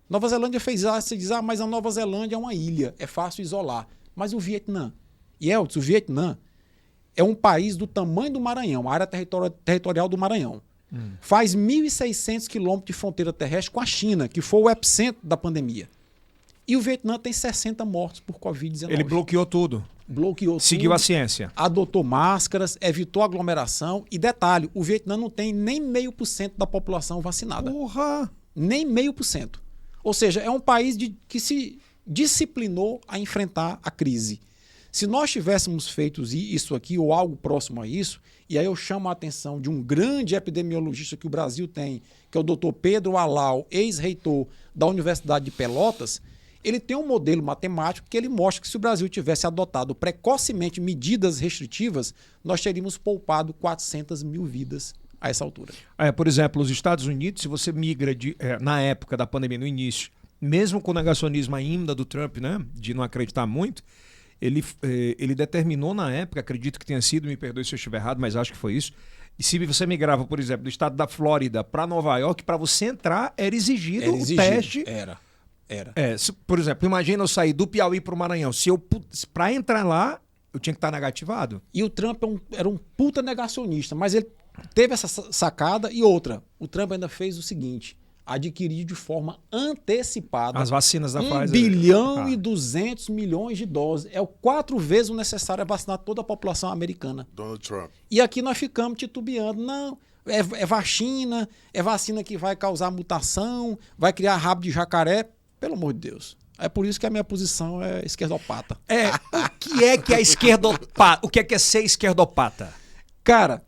Nova Zelândia fez isso, você diz, mas a Nova Zelândia é uma ilha, é fácil isolar. Mas o Vietnã, o Vietnã é um país do tamanho do Maranhão, a área territorial do Maranhão. Faz 1.600 quilômetros de fronteira terrestre com a China, que foi o epicentro da pandemia. E o Vietnã tem 60 mortos por Covid-19. Ele bloqueou tudo. Bloqueou Seguiu tudo, a ciência. adotou máscaras, evitou aglomeração. E detalhe, o Vietnã não tem nem 0,5% da população vacinada. Porra! Nem 0,5%. Ou seja, é um país que se disciplinou a enfrentar a crise. Se nós tivéssemos feito isso aqui, ou algo próximo a isso, e aí eu chamo a atenção de um grande epidemiologista que o Brasil tem, que é o Dr. Pedro Alau, ex-reitor da Universidade de Pelotas, ele tem um modelo matemático que ele mostra que se o Brasil tivesse adotado precocemente medidas restritivas, nós teríamos poupado 400 mil vidas a essa altura. Por exemplo, os Estados Unidos, se você migra na época da pandemia, no início, mesmo com o negacionismo ainda do Trump, né, de não acreditar muito, ele determinou na época, acredito que tenha sido, me perdoe se eu estiver errado, mas acho que foi isso. E se você migrava, por exemplo, do estado da Flórida para Nova York, para você entrar, era exigido o teste. Era. Por exemplo, imagina eu sair do Piauí para o Maranhão. Para entrar lá, eu tinha que estar negativado. E o Trump era um puta negacionista, mas ele teve essa sacada e outra. O Trump ainda fez o seguinte: adquirir de forma antecipada as vacinas da Pfizer. 1 bilhão e 200 milhões de doses. É 4 vezes o necessário a vacinar toda a população americana. Donald Trump. E aqui nós ficamos titubeando. Não, é vacina que vai causar mutação, vai criar rabo de jacaré. Pelo amor de Deus. É por isso que a minha posição é esquerdopata. O que é esquerdopata? O que é ser esquerdopata? Cara,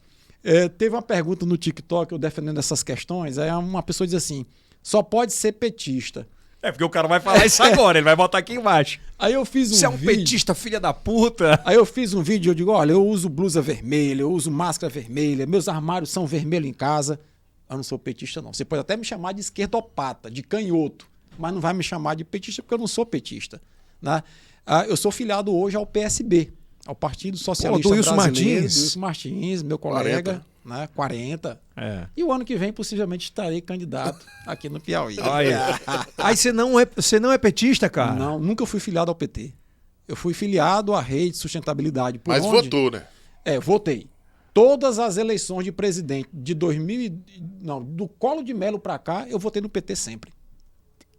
teve uma pergunta no TikTok, eu defendendo essas questões, aí uma pessoa diz assim, só pode ser petista. Porque o cara vai falar isso agora, ele vai botar aqui embaixo. Aí eu fiz um vídeo... Você é um petista, filha da puta. Aí eu fiz um vídeo e eu digo, olha, eu uso blusa vermelha, eu uso máscara vermelha, meus armários são vermelhos em casa. Eu não sou petista, não. Você pode até me chamar de esquerdopata, de canhoto, mas não vai me chamar de petista porque eu não sou petista. Né? Eu sou filiado hoje ao PSB. ao Partido Socialista do Wilson Brasileiro, Martins. do Wilson Martins, meu colega, 40. 40. É. E o ano que vem, possivelmente, estarei candidato aqui no Piauí. Aí você não é petista, cara? Não, nunca fui filiado ao PT. Eu fui filiado à Rede de Sustentabilidade. Mas votou, né? Votei. Todas as eleições de presidente de 2000, do Collor de Mello pra cá, eu votei no PT sempre.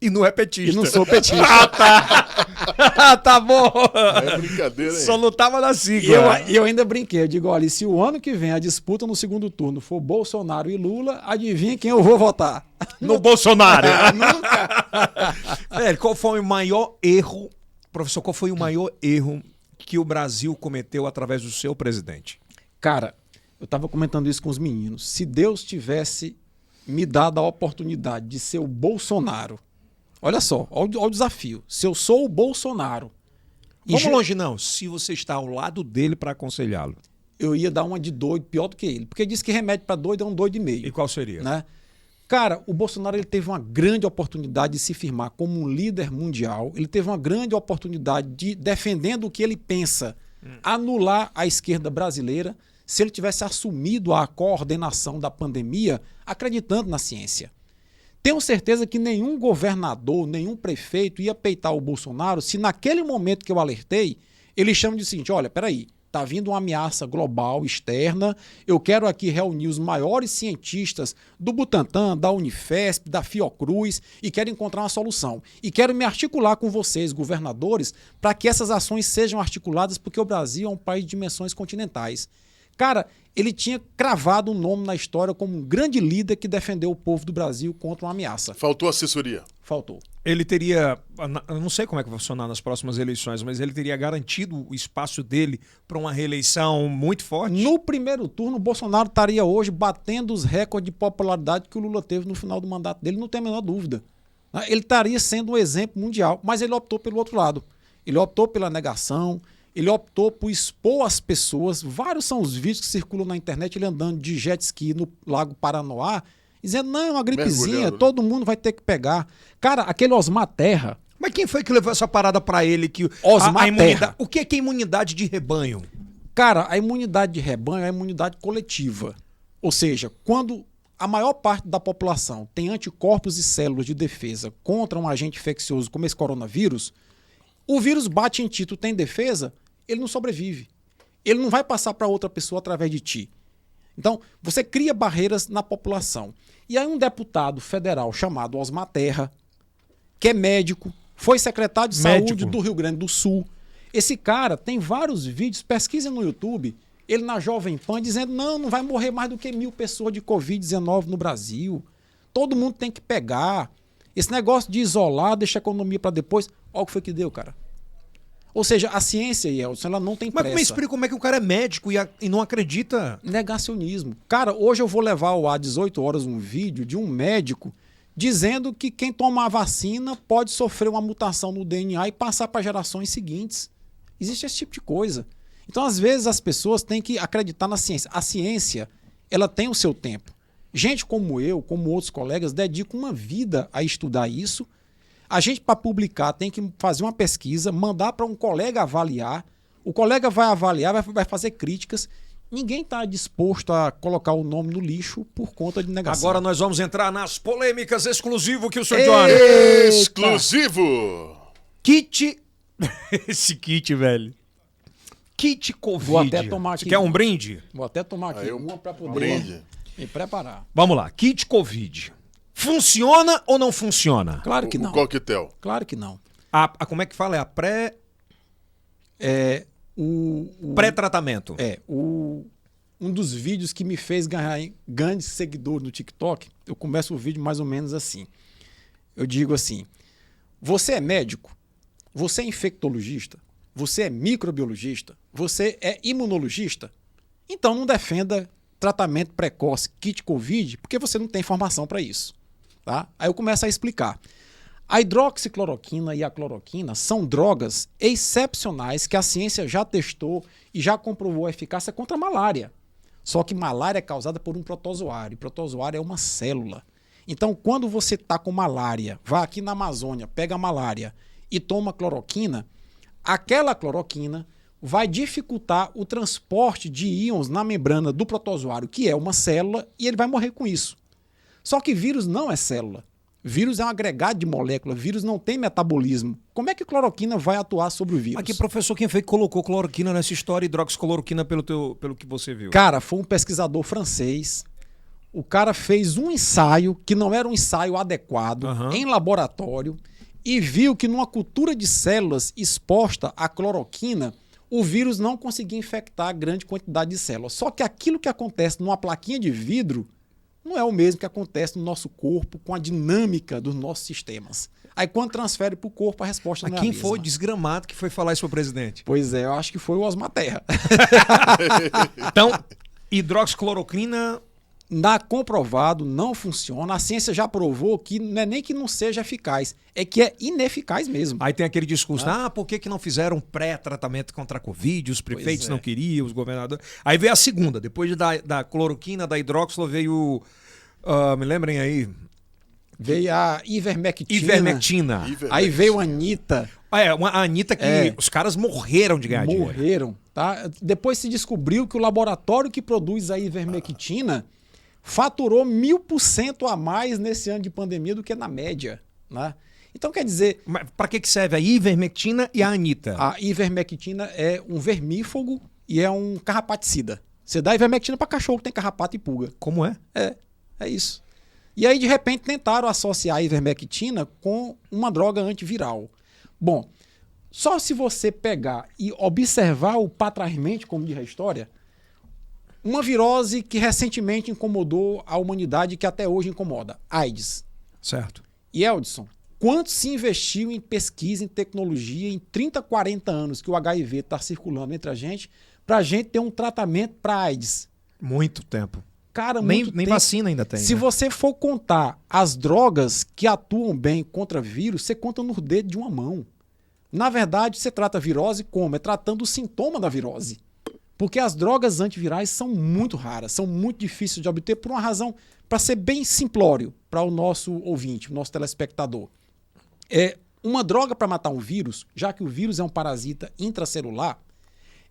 E não é petista. E não sou petista. Tá bom. É brincadeira, hein? Só não tava na E sigla. eu ainda brinquei. Eu digo, olha, se o ano que vem a disputa no segundo turno for Bolsonaro e Lula, adivinha quem eu vou votar? No Bolsonaro. Nunca. Velho, qual foi o maior erro, professor, qual foi o maior erro que o Brasil cometeu através do seu presidente? Cara, eu estava comentando isso com os meninos. Se Deus tivesse me dado a oportunidade de ser o Bolsonaro, olha só, olha o desafio. Se eu sou o Bolsonaro, Vamos longe não, se você está ao lado dele para aconselhá-lo. eu ia dar uma de doido pior do que ele. Porque diz que remédio para doido é um doido e meio. E qual seria? Né? Cara, o Bolsonaro ele teve uma grande oportunidade de se firmar como um líder mundial. Ele teve uma grande oportunidade de, defendendo o que ele pensa, anular a esquerda brasileira, se ele tivesse assumido a coordenação da pandemia, acreditando na ciência. Tenho certeza que nenhum governador, nenhum prefeito ia peitar o Bolsonaro se naquele momento que eu alertei, ele chama de seguinte, olha, peraí, está vindo uma ameaça global, externa, eu quero aqui reunir os maiores cientistas do Butantan, da Unifesp, da Fiocruz e quero encontrar uma solução. E quero me articular com vocês, governadores, para que essas ações sejam articuladas, porque o Brasil é um país de dimensões continentais. Cara, ele tinha cravado um nome na história como um grande líder que defendeu o povo do Brasil contra uma ameaça. Faltou assessoria. Faltou. Ele teria, eu não sei como é que vai funcionar nas próximas eleições, mas ele teria garantido o espaço dele para uma reeleição muito forte? No primeiro turno, o Bolsonaro estaria hoje batendo os recordes de popularidade que o Lula teve no final do mandato dele, não tem a menor dúvida. Ele estaria sendo um exemplo mundial, mas ele optou pelo outro lado. Ele optou pela negação, ele optou por expor as pessoas. Vários são os vídeos que circulam na internet, ele andando de jet ski no Lago Paranoá, dizendo, não, é uma gripezinha, todo mundo vai ter que pegar. Cara, aquele Osmar Terra... Mas quem foi que levou essa parada pra ele? Que Osmar Terra. O que é imunidade de rebanho? Cara, a imunidade de rebanho é a imunidade coletiva. Ou seja, quando a maior parte da população tem anticorpos e células de defesa contra um agente infeccioso como esse coronavírus, o vírus bate em ti, tu tem defesa, ele não sobrevive. Ele não vai passar para outra pessoa através de ti. Então, você cria barreiras na população. E aí um deputado federal chamado Osmar Terra, que é médico, foi secretário de saúde do Rio Grande do Sul. Esse cara tem vários vídeos, pesquisa no YouTube, ele na Jovem Pan dizendo, não vai morrer mais do que 1.000 pessoas de Covid-19 no Brasil. Todo mundo tem que pegar. Esse negócio de isolar, deixar a economia para depois, olha o que foi que deu, cara. Ou seja, a ciência, Yeltsin, ela não tem pressa. Mas me explica como é que o cara é médico e não acredita. Negacionismo. Cara, hoje eu vou levar ao ar 18 horas um vídeo de um médico dizendo que quem toma a vacina pode sofrer uma mutação no DNA e passar para gerações seguintes. Existe esse tipo de coisa. Então, às vezes, as pessoas têm que acreditar na ciência. A ciência, ela tem o seu tempo. Gente como eu, como outros colegas, dedicam uma vida a estudar isso. A gente, para publicar, tem que fazer uma pesquisa, mandar para um colega avaliar. O colega vai avaliar, vai fazer críticas. Ninguém está disposto a colocar o nome no lixo por conta de negação. Agora nós vamos entrar nas polêmicas exclusivo que o senhor Johnny. Exclusivo! Kit. Esse kit, velho. Kit Covid. Vou até tomar aqui. Você quer um brinde? Vou até tomar aqui uma para poder me preparar. Vamos lá. Kit Covid. Funciona ou não funciona? Claro que não. O coquetel. Claro que não. Como é que fala? É a pré... O pré-tratamento. Um dos vídeos que me fez ganhar grandes seguidores no TikTok, eu começo o vídeo mais ou menos assim. Eu digo assim, você é médico? Você é infectologista? Você é microbiologista? Você é imunologista? Então não defenda tratamento precoce, kit Covid, porque você não tem informação para isso. Tá? Aí eu começo a explicar. A hidroxicloroquina e a cloroquina são drogas excepcionais que a ciência já testou e já comprovou a eficácia contra a malária. Só que malária é causada por um protozoário. E protozoário é uma célula. Então, quando você está com malária, vá aqui na Amazônia, pega a malária e toma cloroquina, aquela cloroquina vai dificultar o transporte de íons na membrana do protozoário, que é uma célula, e ele vai morrer com isso. Só que vírus não é célula. Vírus é um agregado de moléculas, vírus não tem metabolismo. Como é que cloroquina vai atuar sobre o vírus? Aqui, professor, quem foi que colocou cloroquina nessa história, hidroxicloroquina, pelo que você viu? Cara, foi um pesquisador francês. O cara fez um ensaio, que não era um ensaio adequado, em laboratório, e viu que numa cultura de células exposta à cloroquina, o vírus não conseguia infectar grande quantidade de células. Só que aquilo que acontece numa plaquinha de vidro não é o mesmo que acontece no nosso corpo com a dinâmica dos nossos sistemas. Aí quando transfere para o corpo, a resposta não é a Quem mesma. foi o desgramado que foi falar isso para o presidente? Pois é, eu acho que foi o Osmar Terra. Então, hidroxicloroquina... Comprovado, não funciona. A ciência já provou que não é nem que não seja eficaz, é que é ineficaz mesmo. Aí tem aquele discurso, por que não fizeram pré-tratamento contra a Covid? Os prefeitos não queriam, os governadores... Aí veio a segunda, depois da cloroquina, da hidróxilo, veio... me lembrem aí... Veio a ivermectina. Ivermectina. Aí veio a Anitta. A Anitta que os caras morreram de ganhar dinheiro. Morreram, tá? Depois se descobriu que o laboratório que produz a ivermectina faturou 1000% a mais nesse ano de pandemia do que na média, né? Então quer dizer... Para que serve a ivermectina e a Anitta? A ivermectina é um vermífugo e é um carrapaticida. Você dá ivermectina para cachorro que tem carrapato e pulga. Como é? É isso. E aí, de repente, tentaram associar a ivermectina com uma droga antiviral. Bom, só se você pegar e observar o patrasmente, como diz a história, uma virose que recentemente incomodou a humanidade e que até hoje incomoda, AIDS. Certo. E, Eldson, quanto se investiu em pesquisa, em tecnologia, em 30, 40 anos que o HIV está circulando entre a gente, para a gente ter um tratamento para AIDS? Muito tempo. Cara, nem tempo. Vacina ainda tem. Se você for contar as drogas que atuam bem contra vírus, você conta no dedo de uma mão. Na verdade, você trata a virose como? É tratando o sintoma da virose. Porque as drogas antivirais são muito raras, são muito difíceis de obter por uma razão, para ser bem simplório para o nosso ouvinte, o nosso telespectador. Uma droga para matar um vírus, já que o vírus é um parasita intracelular,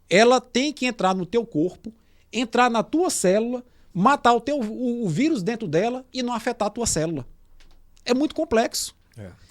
ela tem que entrar no teu corpo, entrar na tua célula, matar o vírus dentro dela e não afetar a tua célula. É muito complexo.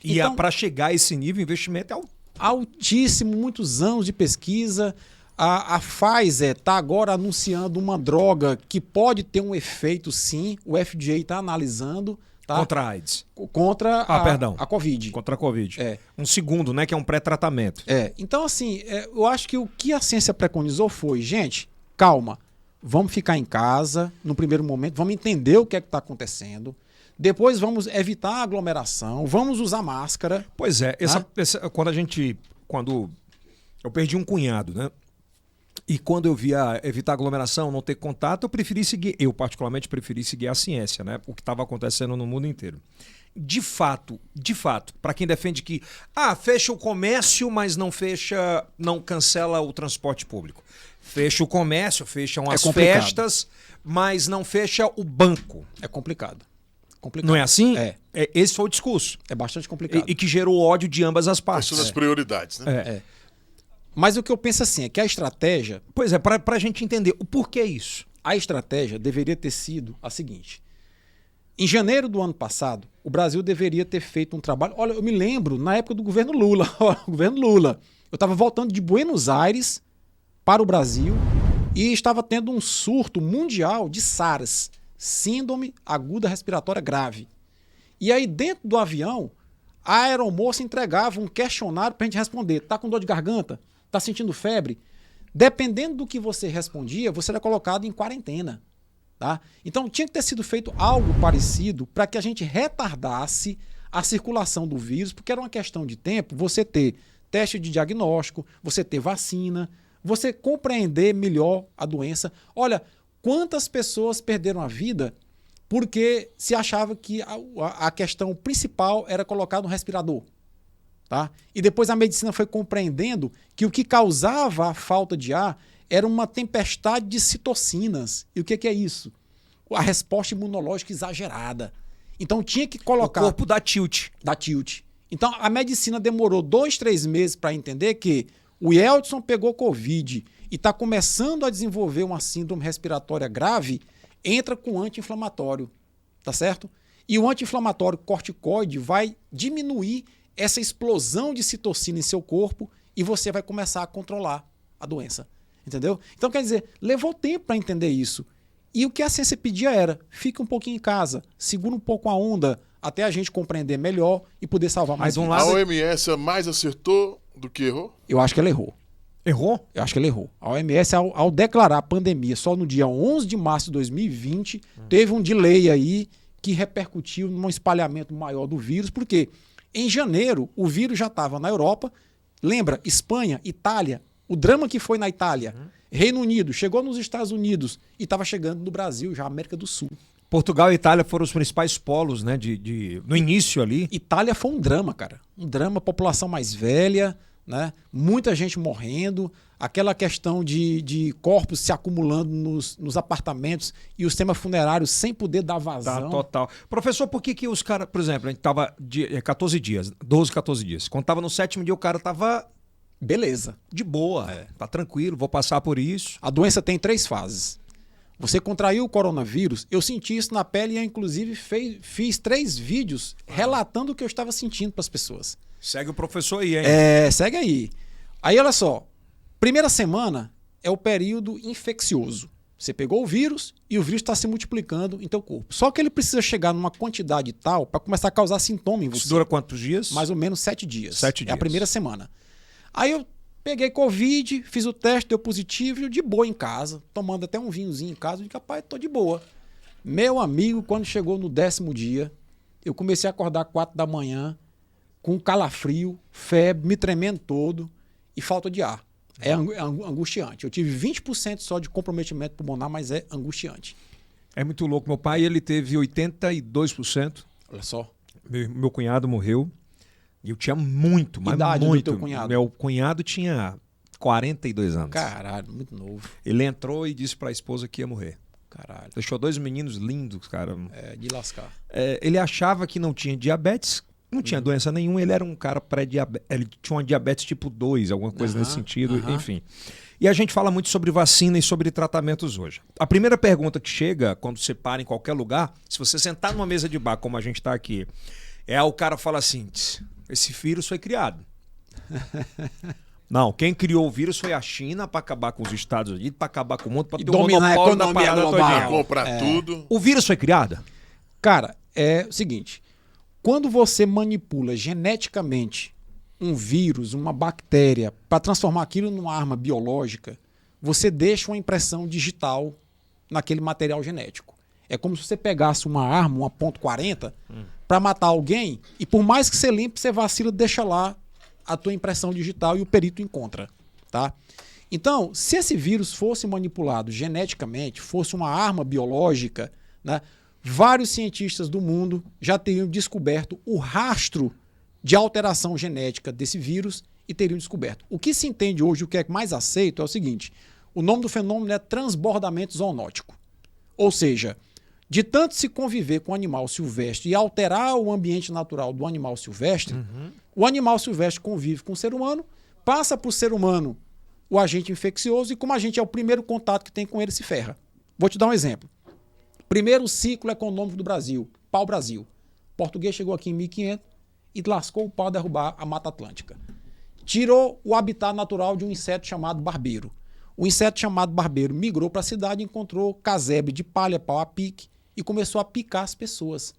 E então, para chegar a esse nível, o investimento é altíssimo, muitos anos de pesquisa. A Pfizer está agora anunciando uma droga que pode ter um efeito, sim. O FDA está analisando. Tá? Contra a AIDS. Contra a Covid. Contra a Covid. Um segundo, né? Que é um pré-tratamento. Então, assim, eu acho que o que a ciência preconizou foi, gente, calma. Vamos ficar em casa no primeiro momento, vamos entender o que é que está acontecendo. Depois vamos evitar a aglomeração, vamos usar máscara. Pois é, quando eu perdi um cunhado, né? E quando eu via evitar aglomeração, não ter contato, eu particularmente preferi seguir a ciência, né? O que estava acontecendo no mundo inteiro. De fato, para quem defende que fecha o comércio, mas não cancela o transporte público. Fecha o comércio, fecham as festas, mas não fecha o banco. É complicado. Não é assim? Esse foi o discurso. É bastante complicado. E que gerou ódio de ambas as partes. Isso das prioridades, né? Mas o que eu penso assim é que a estratégia... Pois é, para a gente entender o porquê isso. A estratégia deveria ter sido a seguinte. Em janeiro do ano passado, o Brasil deveria ter feito um trabalho... Olha, eu me lembro, na época do governo Lula. Eu estava voltando de Buenos Aires para o Brasil e estava tendo um surto mundial de SARS, Síndrome Aguda Respiratória Grave. E aí, dentro do avião, a aeromoça entregava um questionário para a gente responder. Tá com dor de garganta? Tá sentindo febre? Dependendo do que você respondia, você era colocado em quarentena. Tá? Então tinha que ter sido feito algo parecido para que a gente retardasse a circulação do vírus, porque era uma questão de tempo você ter teste de diagnóstico, você ter vacina, você compreender melhor a doença. Olha, quantas pessoas perderam a vida porque se achava que a questão principal era colocar no respirador. Tá? E depois a medicina foi compreendendo que o que causava a falta de ar era uma tempestade de citocinas. E o que é isso? A resposta imunológica exagerada. Então tinha que colocar... O corpo dá tilt. Dá tilt. Então a medicina demorou 2, 3 meses para entender que o Yeldson pegou Covid e está começando a desenvolver uma síndrome respiratória grave, entra com anti-inflamatório, tá certo? E o anti-inflamatório corticoide vai diminuir essa explosão de citocina em seu corpo e você vai começar a controlar a doença, entendeu? Então, quer dizer, levou tempo para entender isso. E o que a ciência pedia era, fica um pouquinho em casa, segura um pouco a onda, até a gente compreender melhor e poder salvar mais vidas. A OMS mais acertou do que errou? Eu acho que ela errou. Errou? Eu acho que ela errou. A OMS, ao declarar a pandemia só no dia 11 de março de 2020, teve um delay aí que repercutiu num espalhamento maior do vírus, porque em janeiro o vírus já estava na Europa. Lembra? Espanha, Itália, o drama que foi na Itália, Reino Unido, chegou nos Estados Unidos e estava chegando no Brasil, já América do Sul. Portugal e Itália foram os principais polos, né, no início ali. Itália foi um drama, cara. Um drama, população mais velha, né? Muita gente morrendo, aquela questão de corpos se acumulando nos apartamentos e o sistema funerário sem poder dar vazão. Tá, total. Professor, por que os caras, por exemplo, a gente tava 14 dias, 12, 14 dias. Quando tava no 7º dia, o cara tava... Beleza. De boa, tá tranquilo, vou passar por isso. A doença tem 3 fases. Você contraiu o coronavírus, eu senti isso na pele e eu, inclusive, fiz 3 vídeos relatando o que eu estava sentindo para as pessoas. Segue o professor aí, hein? Segue aí. Aí, olha só. Primeira semana é o período infeccioso. Você pegou o vírus e o vírus está se multiplicando em teu corpo. Só que ele precisa chegar numa quantidade tal para começar a causar sintoma em você. Isso dura quantos dias? Mais ou menos 7 dias. 7 dias. É a primeira semana. Aí eu peguei Covid, fiz o teste, deu positivo, de boa em casa, tomando até um vinhozinho em casa, eu disse, rapaz, tô de boa. Meu amigo, quando chegou no 10º dia, eu comecei a acordar 4 da manhã, com calafrio, febre, me tremendo todo e falta de ar. É angustiante. Eu tive 20% só de comprometimento pulmonar, mas é angustiante. É muito louco. Meu pai, ele teve 82%. Olha só. Meu cunhado morreu. E eu tinha muito, mas idade muito. Do teu cunhado? Meu cunhado tinha 42 anos. Caralho, muito novo. Ele entrou e disse para a esposa que ia morrer. Caralho. Deixou 2 meninos lindos, cara. De lascar. Ele achava que não tinha diabetes, não tinha doença nenhuma, ele era um cara pré-diabetes. Ele tinha uma diabetes tipo 2, alguma coisa nesse sentido, enfim. E a gente fala muito sobre vacina e sobre tratamentos hoje. A primeira pergunta que chega quando você para em qualquer lugar, se você sentar numa mesa de bar, como a gente está aqui, o cara fala assim, esse vírus foi criado. Não, quem criou o vírus foi a China para acabar com os Estados Unidos, para acabar com o mundo, para ter o monopólio da parada todinha. Comprar tudo. O vírus foi criado? Cara, é o seguinte, quando você manipula geneticamente um vírus, uma bactéria, para transformar aquilo numa arma biológica, você deixa uma impressão digital naquele material genético. É como se você pegasse uma arma, uma .40, para matar alguém, e por mais que você limpe, você vacila, deixa lá a tua impressão digital e o perito encontra, tá? Então, se esse vírus fosse manipulado geneticamente, fosse uma arma biológica, né, vários cientistas do mundo já teriam descoberto o rastro de alteração genética desse vírus e teriam descoberto. O que se entende hoje, o que é mais aceito, é o seguinte, o nome do fenômeno é transbordamento zoonótico. Ou seja, de tanto se conviver com o animal silvestre e alterar o ambiente natural do animal silvestre, o animal silvestre convive com o ser humano, passa para o ser humano o agente infeccioso e como a gente é o primeiro contato que tem com ele, se ferra. Vou te dar um exemplo. Primeiro ciclo econômico do Brasil, pau-brasil. O português chegou aqui em 1500 e lascou o pau a derrubar a Mata Atlântica. Tirou o habitat natural de um inseto chamado barbeiro. O inseto chamado barbeiro migrou para a cidade e encontrou casebre de palha, pau a pique e começou a picar as pessoas.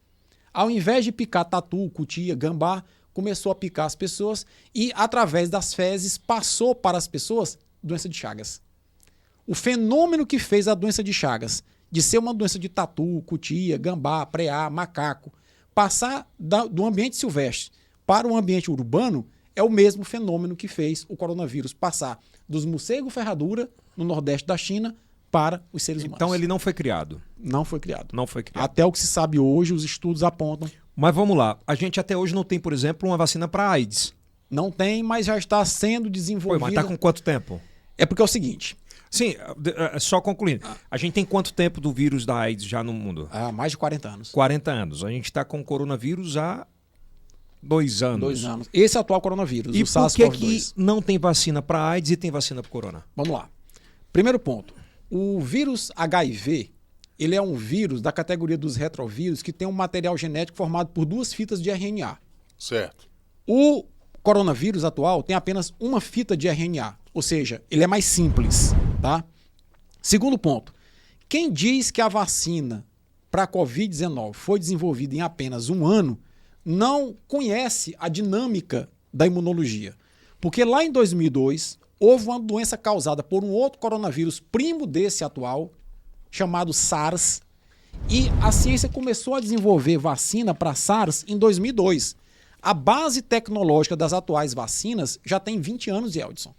Ao invés de picar tatu, cutia, gambá, começou a picar as pessoas e, através das fezes, passou para as pessoas doença de Chagas. O fenômeno que fez a doença de Chagas, de ser uma doença de tatu, cutia, gambá, preá, macaco, passar do ambiente silvestre para o ambiente urbano, é o mesmo fenômeno que fez o coronavírus passar dos morcegos ferradura, no nordeste da China, para os seres humanos. Então ele não foi criado? Não foi criado. Não foi criado. Até o que se sabe hoje, os estudos apontam. Mas vamos lá, a gente até hoje não tem, por exemplo, uma vacina para AIDS. Não tem, mas já está sendo desenvolvida. Mas está com quanto tempo? É porque é o seguinte... Sim, só concluindo. A gente tem quanto tempo do vírus da AIDS já no mundo? Há mais de 40 anos. 40 anos. A gente está com o coronavírus há 2 anos. 2 anos. Esse é o atual coronavírus, E o por que SARS-CoV-2. não tem vacina para AIDS e tem vacina para corona? Vamos lá. Primeiro ponto. O vírus HIV, ele é um vírus da categoria dos retrovírus que tem um material genético formado por 2 fitas de RNA. Certo. O coronavírus atual tem apenas uma fita de RNA, ou seja, ele é mais simples, tá? Segundo ponto. Quem diz que a vacina para a Covid-19 foi desenvolvida em apenas 1 ano, não conhece a dinâmica da imunologia. Porque lá em 2002, houve uma doença causada por um outro coronavírus primo desse atual, chamado SARS, e a ciência começou a desenvolver vacina para SARS em 2002. A base tecnológica das atuais vacinas já tem 20 anos, Eldson.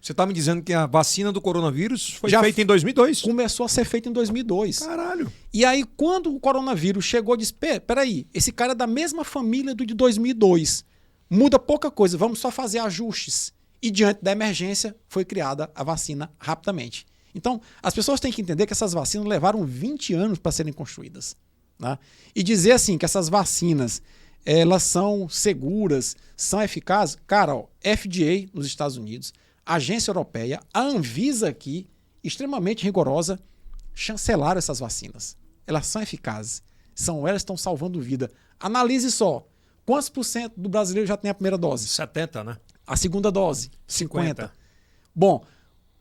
Você está me dizendo que a vacina do coronavírus foi Já feita em 2002? Começou a ser feita em 2002. Caralho. E aí, quando o coronavírus chegou, disse: peraí, esse cara é da mesma família do de 2002. Muda pouca coisa, vamos só fazer ajustes. E diante da emergência, foi criada a vacina rapidamente. Então, as pessoas têm que entender que essas vacinas levaram 20 anos para serem construídas. Né? E dizer assim que essas vacinas elas são seguras, são eficazes. Cara, ó, FDA nos Estados Unidos, Agência Europeia, a Anvisa aqui, extremamente rigorosa, chancelaram essas vacinas. Elas são eficazes. Elas estão salvando vida. Analise só. Quantos por cento do brasileiro já tem a primeira dose? 70, né? A segunda dose? 50. Bom,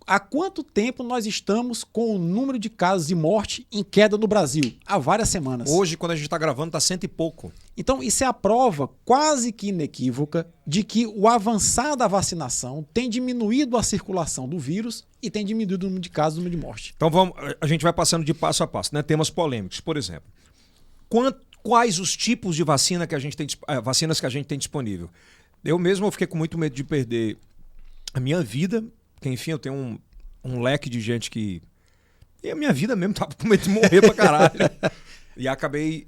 há quanto tempo nós estamos com o número de casos de morte em queda no Brasil? Há várias semanas. Hoje, quando a gente está gravando, está 100 e pouco. Então, isso é a prova quase que inequívoca de que o avançar da vacinação tem diminuído a circulação do vírus e tem diminuído o número de casos e o número de morte. Então, a gente vai passando de passo a passo, né? Temas polêmicos, por exemplo. Quais os tipos de vacinas que a gente tem disponível? Eu mesmo fiquei com muito medo de perder a minha vida, porque, enfim, eu tenho um leque de gente que... E a minha vida mesmo tava com medo de morrer pra caralho. E acabei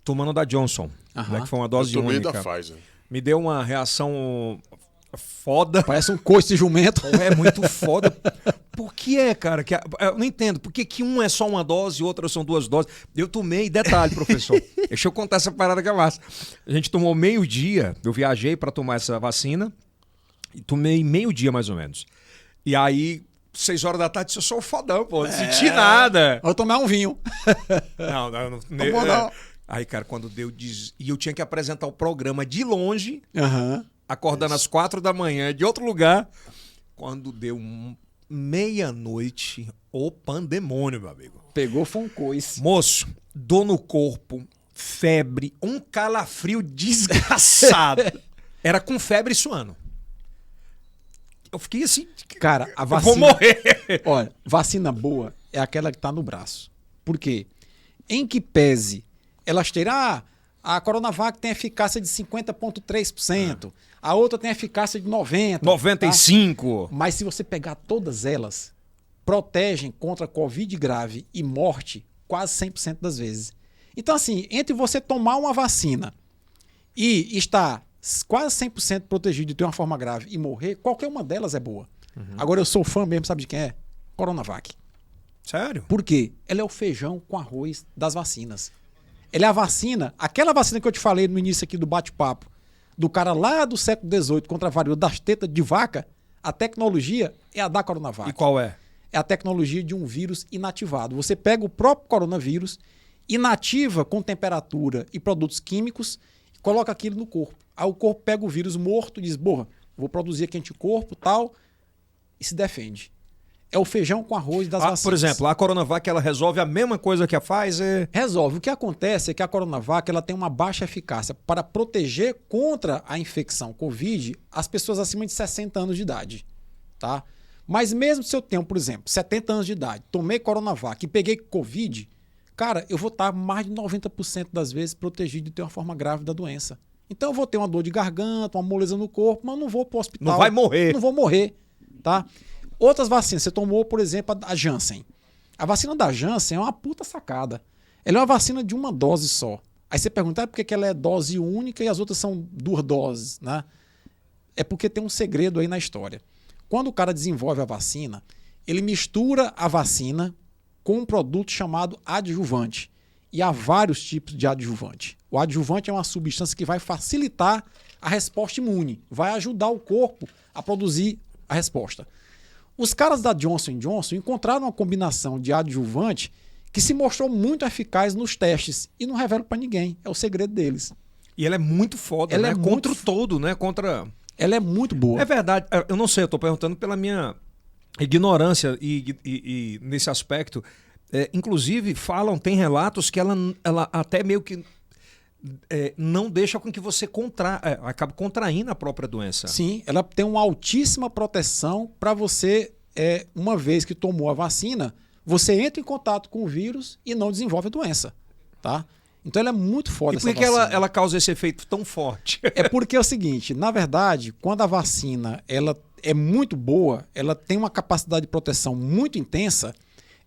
tomando da Johnson, né, que foi uma dose Eu tomei única. da Pfizer. Me deu uma reação foda. Parece um coice de jumento. É muito foda. Por que cara? Eu não entendo. Por que um é só uma dose e outra são 2 doses? Eu tomei, detalhe, professor. Deixa eu contar essa parada que é massa. A gente tomou meio-dia, eu viajei para tomar essa vacina e tomei meio-dia mais ou menos. E aí, 6 horas da tarde, eu sou o fodão, pô. Não senti nada. Vou tomar um vinho. Não. Não. Aí, cara, quando deu... E eu tinha que apresentar o programa de longe, Aham. acordando às 4 da manhã, de outro lugar. Quando deu meia-noite, o pandemônio, meu amigo. Pegou, foi um coice. Moço, dor no corpo, febre, um calafrio desgraçado. Era com febre e suando. Eu fiquei assim... Cara, a Eu vacina... vou morrer. Olha, vacina boa é aquela que está no braço. Por quê? Em que pese elas terem... a Coronavac tem eficácia de 50,3%. A outra tem eficácia de 90%. 95%. Tá? Mas se você pegar todas elas, protegem contra Covid grave e morte quase 100% das vezes. Então, assim, entre você tomar uma vacina e estar quase 100% protegido de ter uma forma grave e morrer, qualquer uma delas é boa. Agora, eu sou fã mesmo, sabe de quem é? Coronavac. Sério? Por quê? Ela é o feijão com arroz das vacinas. Ela é a vacina, aquela vacina que eu te falei no início aqui do bate-papo, do cara lá do século XVIII contra a varíola das tetas de vaca, a tecnologia é a da Coronavac. E qual é? É a tecnologia de um vírus inativado. Você pega o próprio coronavírus, inativa com temperatura e produtos químicos, e coloca aquilo no corpo. Aí o corpo pega o vírus morto e diz, porra, vou produzir aqui anticorpo e tal, e se defende. É o feijão com arroz das vacinas. Por exemplo, a Coronavac ela resolve a mesma coisa que a Pfizer. Resolve. O que acontece é que a Coronavac ela tem uma baixa eficácia para proteger contra a infecção Covid as pessoas acima de 60 anos de idade. Tá? Mas mesmo se eu tenho, por exemplo, 70 anos de idade, tomei Coronavac e peguei Covid, cara, eu vou estar mais de 90% das vezes protegido de ter uma forma grave da doença. Então eu vou ter uma dor de garganta, uma moleza no corpo, mas não vou para o hospital. Não vai morrer. Não vou morrer. Tá? Outras vacinas, você tomou, por exemplo, a Janssen. A vacina da Janssen é uma puta sacada. Ela é uma vacina de uma dose só. Aí você pergunta, por que ela é dose única e as outras são 2 doses, né? É porque tem um segredo aí na história. Quando o cara desenvolve a vacina, ele mistura a vacina com um produto chamado adjuvante. E há vários tipos de adjuvante. O adjuvante é uma substância que vai facilitar a resposta imune, vai ajudar o corpo a produzir a resposta. Os caras da Johnson & Johnson encontraram uma combinação de adjuvante que se mostrou muito eficaz nos testes e não revelo para ninguém. É o segredo deles. E ela é muito foda, Ela né? é Contra muito o todo, né? Contra... Ela é muito boa. É verdade. Eu não sei, eu tô perguntando pela minha ignorância e nesse aspecto. Inclusive, tem relatos que ela até meio que não deixa com que você acabe contraindo a própria doença. Sim, ela tem uma altíssima proteção para você, uma vez que tomou a vacina, você entra em contato com o vírus e não desenvolve a doença, tá? Então ela é muito foda. E por que ela causa esse efeito tão forte? É porque é o seguinte, na verdade, quando a vacina ela é muito boa, ela tem uma capacidade de proteção muito intensa,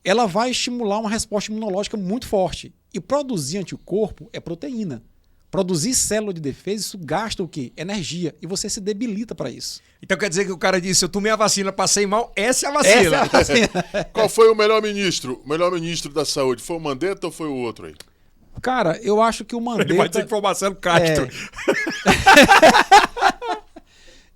ela vai estimular uma resposta imunológica muito forte. E produzir anticorpo é proteína. Produzir célula de defesa, isso gasta o quê? Energia. E você se debilita para isso. Então quer dizer que o cara disse, eu tomei a vacina, passei mal, essa é a vacina. Essa é a vacina. Qual foi o melhor ministro? O melhor ministro da saúde? Foi o Mandetta ou foi o outro aí? Cara, eu acho que o Mandetta... Ele vai dizer que foi o Marcelo Castro.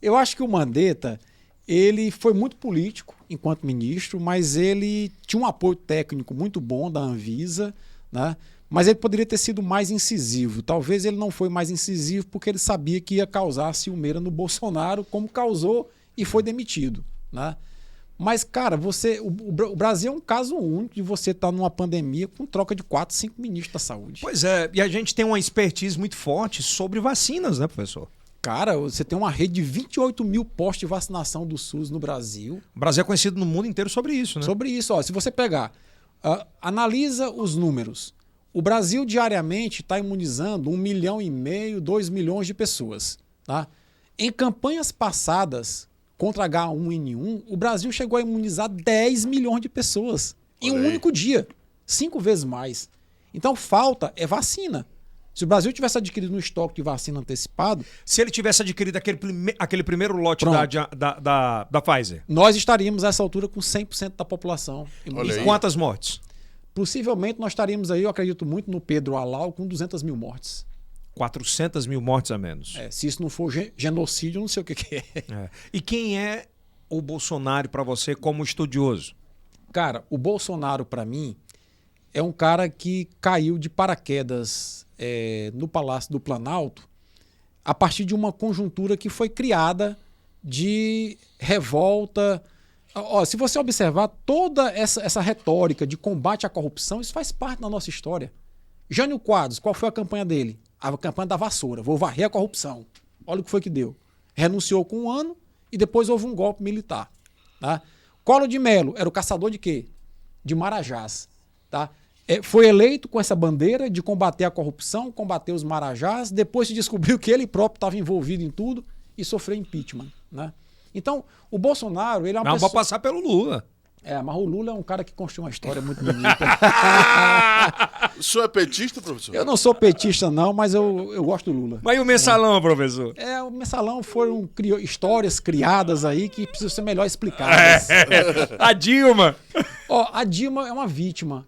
Eu acho que o Mandetta, ele foi muito político enquanto ministro, mas ele tinha um apoio técnico muito bom da Anvisa, né? Mas ele poderia ter sido mais incisivo. Talvez ele não foi mais incisivo porque ele sabia que ia causar ciumeira no Bolsonaro, como causou e foi demitido, né? Mas, cara, o Brasil é um caso único de você estar numa pandemia com troca de 4, 5 ministros da saúde. Pois é, e a gente tem uma expertise muito forte sobre vacinas, né, professor? Cara, você tem uma rede de 28 mil postos de vacinação do SUS no Brasil. O Brasil é conhecido no mundo inteiro sobre isso, né? Sobre isso, ó, se você pegar, analisa os números. O Brasil diariamente está imunizando 1,5 milhão, 2 milhões de pessoas. Tá? Em campanhas passadas contra H1N1, o Brasil chegou a imunizar 10 milhões de pessoas em um único dia. 5 vezes mais. Então falta vacina. Se o Brasil tivesse adquirido um estoque de vacina antecipado... Se ele tivesse adquirido aquele primeiro lote da Pfizer... Nós estaríamos, a essa altura, com 100% da população imunizada. Quantas mortes? Possivelmente nós estaríamos aí, eu acredito muito, no Pedro Alau, com 200 mil mortes. 400 mil mortes a menos. Se isso não for genocídio, eu não sei o que é. E quem é o Bolsonaro para você como estudioso? Cara, o Bolsonaro, para mim, é um cara que caiu de paraquedas no Palácio do Planalto a partir de uma conjuntura que foi criada de revolta. Se você observar toda essa retórica de combate à corrupção, isso faz parte da nossa história. Jânio Quadros, qual foi a campanha dele? A campanha da vassoura. Vou varrer a corrupção. Olha o que foi que deu. Renunciou com 1 ano e depois houve um golpe militar. Tá? Collor de Mello era o caçador de quê? De marajás. Tá? Foi eleito com essa bandeira de combater a corrupção, combater os marajás. Depois se descobriu que ele próprio estava envolvido em tudo e sofreu impeachment. Né? Então, o Bolsonaro... ele é uma pessoa... Vai passar pelo Lula. Mas o Lula é um cara que construiu uma história muito bonita. O senhor é petista, professor? Eu não sou petista, não, mas eu gosto do Lula. Mas e o mensalão, professor? O mensalão foram histórias criadas aí que precisam ser melhor explicadas. A Dilma! A Dilma é uma vítima.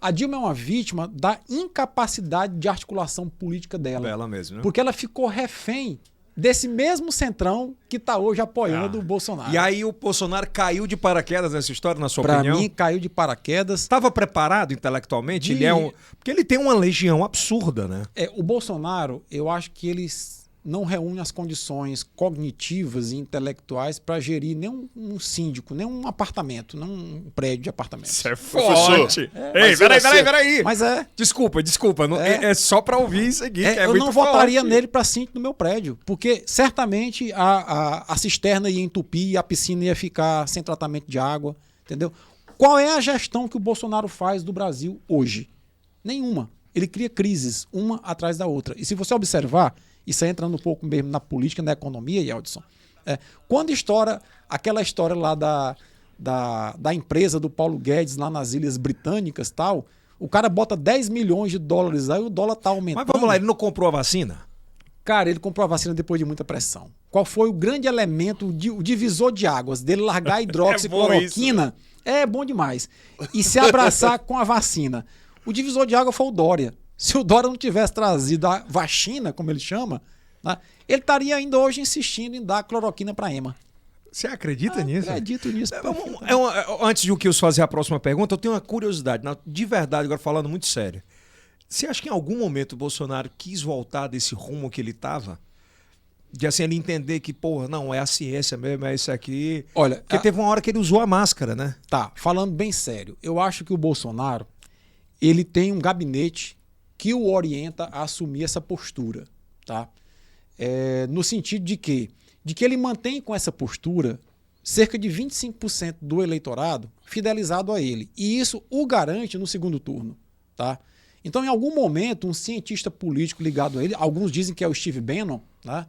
A Dilma é uma vítima da incapacidade de articulação política dela. Ela mesmo, né? Porque ela ficou refém desse mesmo centrão que está hoje apoiando o Bolsonaro. E aí o Bolsonaro caiu de paraquedas nessa história, na sua opinião? Para mim, caiu de paraquedas. Estava preparado intelectualmente? Porque ele tem uma legião absurda, né? O Bolsonaro, eu acho que ele não reúne as condições cognitivas e intelectuais para gerir nem um síndico, nem um apartamento, nem um prédio de apartamento. Isso é forte. Ei, peraí. Mas Desculpa. É só para ouvir e seguir. Eu não votaria nele para síndico no meu prédio, porque certamente a cisterna ia entupir e a piscina ia ficar sem tratamento de água, entendeu? Qual é a gestão que o Bolsonaro faz do Brasil hoje? Nenhuma. Ele cria crises, uma atrás da outra. E se você observar, isso aí entrando um pouco mesmo na política, na economia, Yeldson, quando estoura aquela história lá da empresa do Paulo Guedes lá nas Ilhas Britânicas, tal, o cara bota 10 milhões de dólares aí, o dólar tá aumentando. Mas vamos lá, ele não comprou a vacina? Cara, ele comprou a vacina depois de muita pressão. Qual foi o grande elemento, o divisor de águas, dele largar a hidroxicloroquina? É bom demais. E se abraçar com a vacina. O divisor de água foi o Dória. Se o Dória não tivesse trazido a vacina, como ele chama, né, ele estaria ainda hoje insistindo em dar cloroquina para Ema. Você acredita nisso? Acredito nisso. Antes de o Kilson fazer a próxima pergunta, eu tenho uma curiosidade, de verdade, agora falando muito sério. Você acha que em algum momento o Bolsonaro quis voltar desse rumo que ele estava? De assim, ele entender que, porra, não, é a ciência mesmo, é isso aqui. Olha, porque teve uma hora que ele usou a máscara, né? Tá, falando bem sério, eu acho que o Bolsonaro, ele tem um gabinete que o orienta a assumir essa postura, tá? No sentido de que ele mantém com essa postura cerca de 25% do eleitorado fidelizado a ele. E isso o garante no segundo turno, tá? Então, em algum momento, um cientista político ligado a ele, alguns dizem que é o Steve Bannon, né?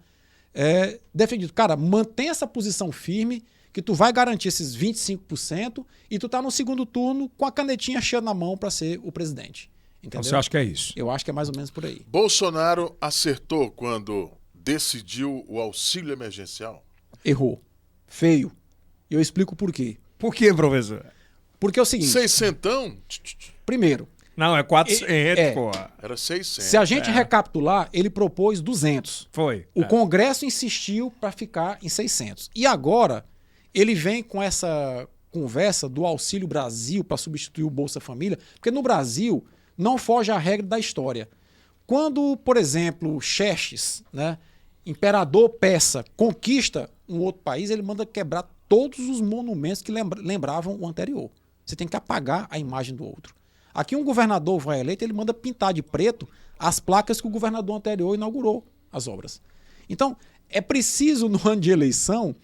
Defendido, cara, mantém essa posição firme que tu vai garantir esses 25% e tu tá no segundo turno com a canetinha cheia na mão para ser o presidente. Entendeu? Então você acha que é isso? Eu acho que é mais ou menos por aí. Bolsonaro acertou quando decidiu o auxílio emergencial? Errou. Feio. E eu explico por quê. Por quê, professor? Porque é o seguinte... 600? Primeiro... Não, é 400, pô. Era 600. Se a gente recapitular, ele propôs 200. Foi. O Congresso insistiu para ficar em 600. E agora, ele vem com essa conversa do Auxílio Brasil para substituir o Bolsa Família, porque no Brasil não foge à regra da história. Quando, por exemplo, Xerxes, né, imperador persa, conquista um outro país, ele manda quebrar todos os monumentos que lembravam o anterior. Você tem que apagar a imagem do outro. Aqui um governador vai eleito, ele manda pintar de preto as placas que o governador anterior inaugurou as obras. Então, é preciso, no ano de eleição,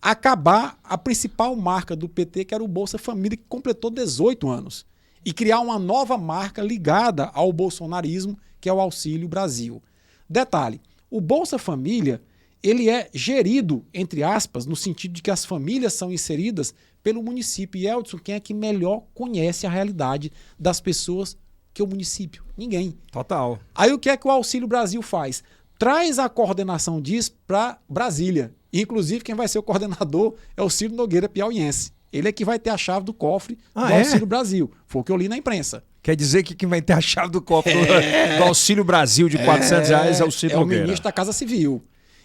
acabar a principal marca do PT, que era o Bolsa Família, que completou 18 anos, e criar uma nova marca ligada ao bolsonarismo, que é o Auxílio Brasil. Detalhe, o Bolsa Família, ele é gerido, entre aspas, no sentido de que as famílias são inseridas pelo município. E Eldson, quem é que melhor conhece a realidade das pessoas que o município? Ninguém. Total. Aí o que é que o Auxílio Brasil faz? Traz a coordenação disso para Brasília. Inclusive, quem vai ser o coordenador é o Ciro Nogueira, piauiense. Ele é que vai ter a chave do cofre do Auxílio Brasil. Foi o que eu li na imprensa. Quer dizer que quem vai ter a chave do cofre do Auxílio Brasil de R$400 é o Ciro Nogueira. É o ministro da Casa Civil.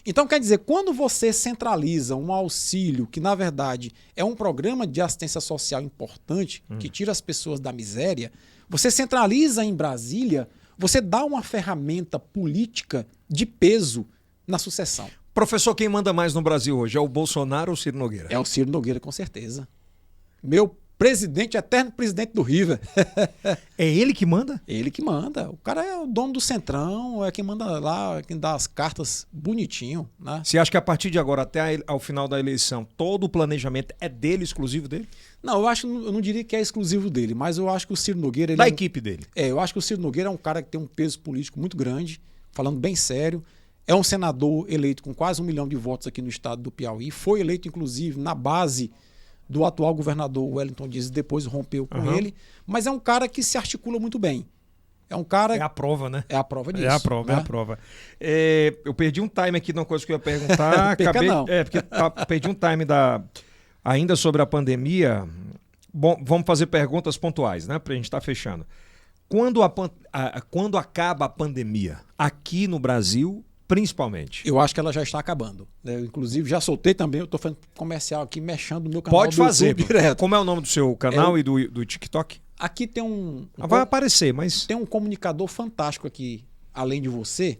Então, quer dizer, quando você centraliza um auxílio, que na verdade é um programa de assistência social importante, que tira as pessoas da miséria, você centraliza em Brasília, você dá uma ferramenta política de peso na sucessão. Professor, quem manda mais no Brasil hoje? É o Bolsonaro ou o Ciro Nogueira? É o Ciro Nogueira, com certeza. Meu presidente, eterno presidente do River. É ele que manda? Ele que manda. O cara é o dono do Centrão, é quem manda lá, quem dá as cartas bonitinho, né? Você acha que a partir de agora até ao final da eleição, todo o planejamento é dele, exclusivo dele? Não, eu não diria que é exclusivo dele, mas eu acho que o Ciro Nogueira... Ele da equipe dele. Eu acho que o Ciro Nogueira é um cara que tem um peso político muito grande, falando bem sério. É um senador eleito com quase 1 milhão de votos aqui no estado do Piauí. Foi eleito, inclusive, na base do atual governador Wellington Dias, depois rompeu com ele, mas é um cara que se articula muito bem. É um cara... É a prova, né? É a prova disso. É a prova, né? é a prova. Eu perdi um time aqui de uma coisa que eu ia perguntar. Perdi um time ainda sobre a pandemia. Bom, vamos fazer perguntas pontuais, né? Pra gente estar fechando. Quando acaba a pandemia? Aqui no Brasil... Principalmente. Eu acho que ela já está acabando. Eu, inclusive, já soltei também, eu estou fazendo comercial aqui, mexendo no meu canal. Pode fazer, direto. Como é o nome do seu canal e do TikTok? Aqui tem vai aparecer, mas... Tem um comunicador fantástico aqui, além de você,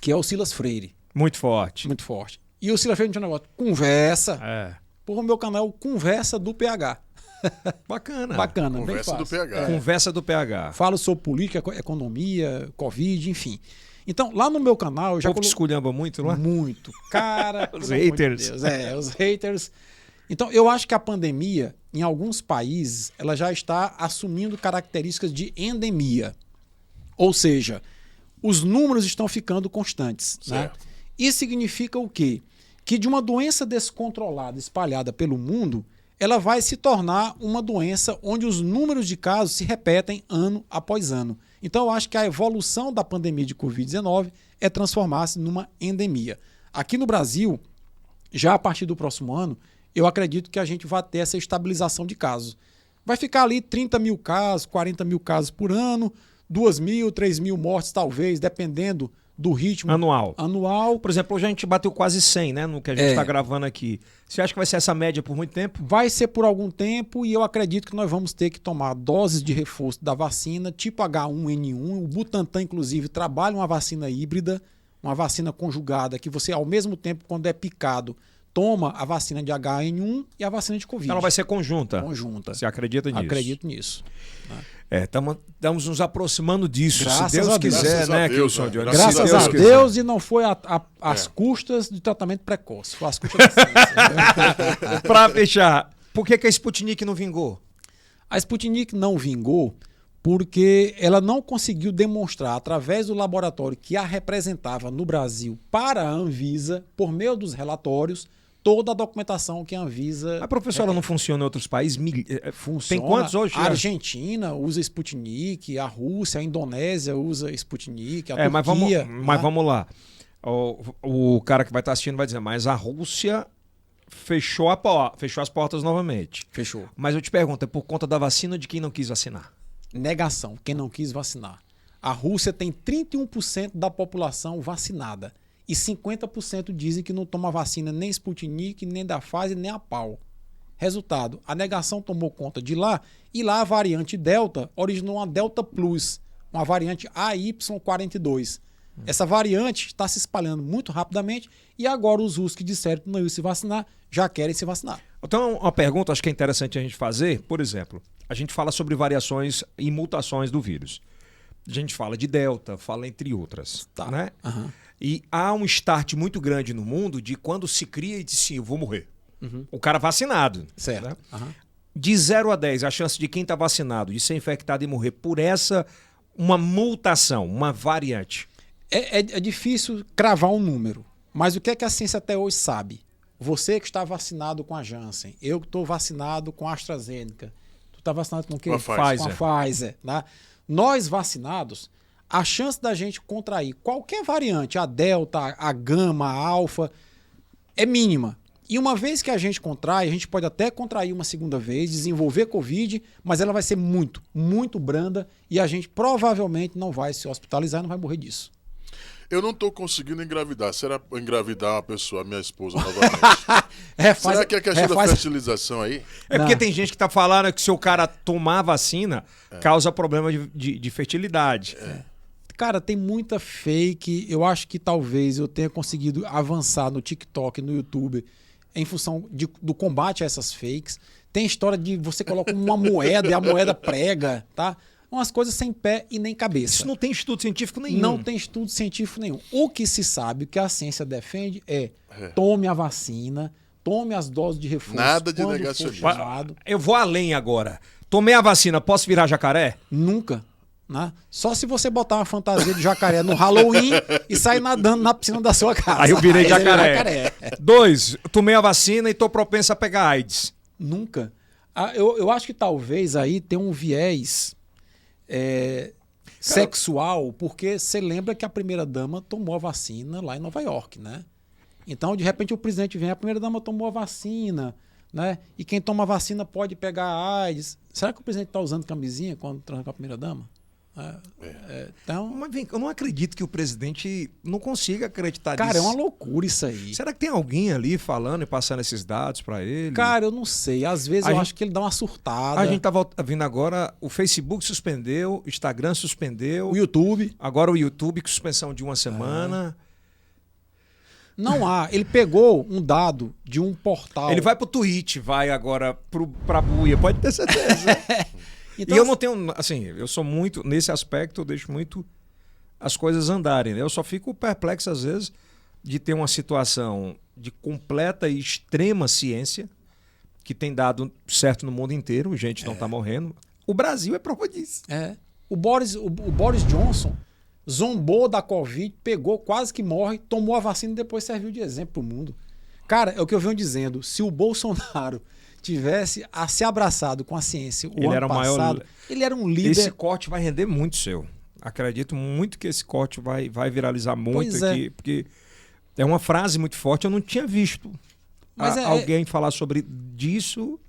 que é o Silas Freire. Muito forte. Muito forte. E o Silas Freire tinha um negócio, conversa. Por meu canal, Conversa do PH. Bacana. Bacana, Conversa bem fácil. do PH. Conversa do PH. Falo sobre política, economia, Covid, enfim. Então, lá no meu canal... Eu já esculhamba muito, não é? Muito. Cara... Os haters. Os haters. Então, eu acho que a pandemia, em alguns países, ela já está assumindo características de endemia. Ou seja, os números estão ficando constantes. Né? Isso significa o quê? Que de uma doença descontrolada, espalhada pelo mundo, ela vai se tornar uma doença onde os números de casos se repetem ano após ano. Então, eu acho que a evolução da pandemia de Covid-19 é transformar-se numa endemia. Aqui no Brasil, já a partir do próximo ano, eu acredito que a gente vai ter essa estabilização de casos. Vai ficar ali 30 mil casos, 40 mil casos por ano. 2.000, 3.000 mortes, talvez, dependendo do ritmo Anual. anual. Por exemplo, hoje a gente bateu quase 100, né? No que a gente está gravando aqui. Você acha que vai ser essa média por muito tempo? Vai ser por algum tempo e eu acredito que nós vamos ter que tomar doses de reforço da vacina, tipo H1N1. O Butantan, inclusive, trabalha uma vacina híbrida, uma vacina conjugada, que você, ao mesmo tempo, quando é picado, toma a vacina de H1N1 e a vacina de Covid. Ela vai ser conjunta. Conjunta. Você acredita nisso? Acredito nisso. Estamos nos aproximando disso, Graças se Deus a Deus. quiser, Graças a né, Deus, Kilson né? Johnny? Graças Se a quiser. Deus, e não foi às custas do tratamento precoce, foi às custas da ciência. Para fechar, por que a Sputnik não vingou? A Sputnik não vingou porque ela não conseguiu demonstrar, através do laboratório que a representava no Brasil para a Anvisa, por meio dos relatórios, toda a documentação que a Anvisa... A professora não funciona em outros países? Funciona. Tem quantos hoje? A Argentina usa Sputnik, a Rússia, a Indonésia usa Sputnik, a Mas Turquia... vamos lá. O cara que vai estar assistindo vai dizer, mas a Rússia fechou as portas novamente. Fechou. Mas eu te pergunto, é por conta da vacina ou de quem não quis vacinar? Negação, quem não quis vacinar. A Rússia tem 31% da população vacinada e 50% dizem que não toma vacina nem Sputnik, nem da Pfizer, nem a Pau. Resultado, a negação tomou conta de lá e lá a variante Delta originou uma Delta Plus, uma variante AY42. Essa variante está se espalhando muito rapidamente e agora os russos que disseram que não iam se vacinar já querem se vacinar. Então, uma pergunta acho que é interessante a gente fazer, por exemplo, a gente fala sobre variações e mutações do vírus. A gente fala de Delta, fala entre outras, né? Uhum. E há um start muito grande no mundo de quando se cria e diz sim, eu vou morrer. O cara vacinado. Certo. Né? Uhum. De 0 a 10, a chance de quem está vacinado de ser infectado e morrer por uma mutação, uma variante. É difícil cravar um número, mas o que é que a ciência até hoje sabe? Você que está vacinado com a Janssen, eu que estou vacinado com a AstraZeneca, tu está vacinado com o quê? Com a Pfizer. Com a Pfizer. Né? Nós vacinados, a chance da gente contrair qualquer variante, a Delta, a Gama, a Alfa, é mínima. E uma vez que a gente contrai, a gente pode até contrair uma segunda vez, desenvolver Covid, mas ela vai ser muito, muito branda e a gente provavelmente não vai se hospitalizar e não vai morrer disso. Eu não tô conseguindo engravidar. Será engravidar uma pessoa, minha esposa, novamente? Será que é a questão da fertilização aí? É porque tem gente que tá falando que se o cara tomar vacina, causa problema de fertilidade. Cara, tem muita fake. Eu acho que talvez eu tenha conseguido avançar no TikTok, no YouTube, em função do combate a essas fakes. Tem história de você coloca uma moeda e a moeda prega, tá? Umas coisas sem pé e nem cabeça. Isso não tem estudo científico nenhum. Não tem estudo científico nenhum. O que se sabe, o que a ciência defende tome a vacina, tome as doses de reforço. Nada de quando negacionismo. for chamado. Eu vou além agora. Tomei a vacina, posso virar jacaré? Nunca. Né? Só se você botar uma fantasia de jacaré no Halloween e sair nadando na piscina da sua casa. Aí eu virei Aí jacaré. 2, tomei a vacina e tô propenso a pegar AIDS. Nunca. Eu acho que talvez aí tem um viés sexual, porque você lembra que a primeira-dama tomou a vacina lá em Nova York, né? Então, de repente, o presidente vem, a primeira-dama tomou a vacina, né? E quem toma a vacina pode pegar AIDS. Será que o presidente está usando camisinha quando transa com a primeira-dama? Então, Mas vem, eu não acredito que o presidente não consiga acreditar nisso. cara, é uma loucura isso aí. Será que tem alguém ali falando e passando esses dados para ele? Cara, eu não sei. Às vezes eu acho que ele dá uma surtada. A gente tá vindo agora, o Facebook suspendeu, o Instagram suspendeu. O YouTube. Agora o YouTube com suspensão de uma semana. Não há. Ele pegou um dado de um portal. Ele vai pro Twitch, vai agora pra buia, pode ter certeza. Então, e eu não tenho, assim, eu sou muito, nesse aspecto, eu deixo muito as coisas andarem, né? Eu só fico perplexo às vezes de ter uma situação de completa e extrema ciência que tem dado certo no mundo inteiro, gente não tá morrendo. O Brasil é prova disso. O Boris Johnson zombou da Covid, pegou, quase que morre, tomou a vacina e depois serviu de exemplo pro mundo. Cara, é o que eu venho dizendo. Se o Bolsonaro tivesse se abraçado com a ciência o ano passado, ele era um líder. Esse corte vai render muito seu. Acredito muito que esse corte vai viralizar muito aqui, porque é uma frase muito forte. Eu não tinha visto alguém falar sobre disso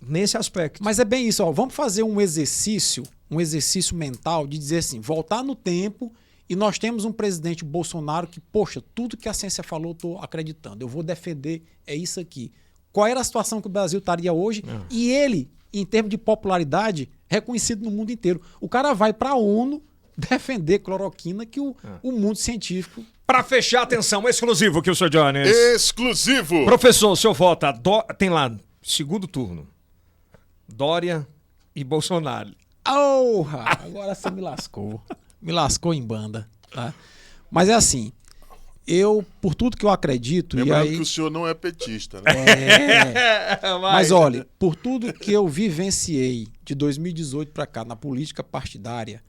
nesse aspecto. Mas é bem isso, ó. Vamos fazer um exercício um exercício mental de dizer assim, voltar no tempo e nós temos um presidente Bolsonaro que, poxa, tudo que a ciência falou eu estou acreditando, eu vou defender, é isso aqui. Qual era a situação que o Brasil estaria hoje? E ele, em termos de popularidade, reconhecido no mundo inteiro. O cara vai para a ONU defender cloroquina que o mundo científico... Para fechar, atenção, exclusivo que o senhor Jones. Exclusivo. Professor, o senhor vota, tem lá, segundo turno, Dória e Bolsonaro. Agora você me lascou. Me lascou em banda. Tá? Mas é assim, por tudo que eu acredito... Lembrando que o senhor não é petista, né? Mas olha, por tudo que eu vivenciei de 2018 para cá na política partidária,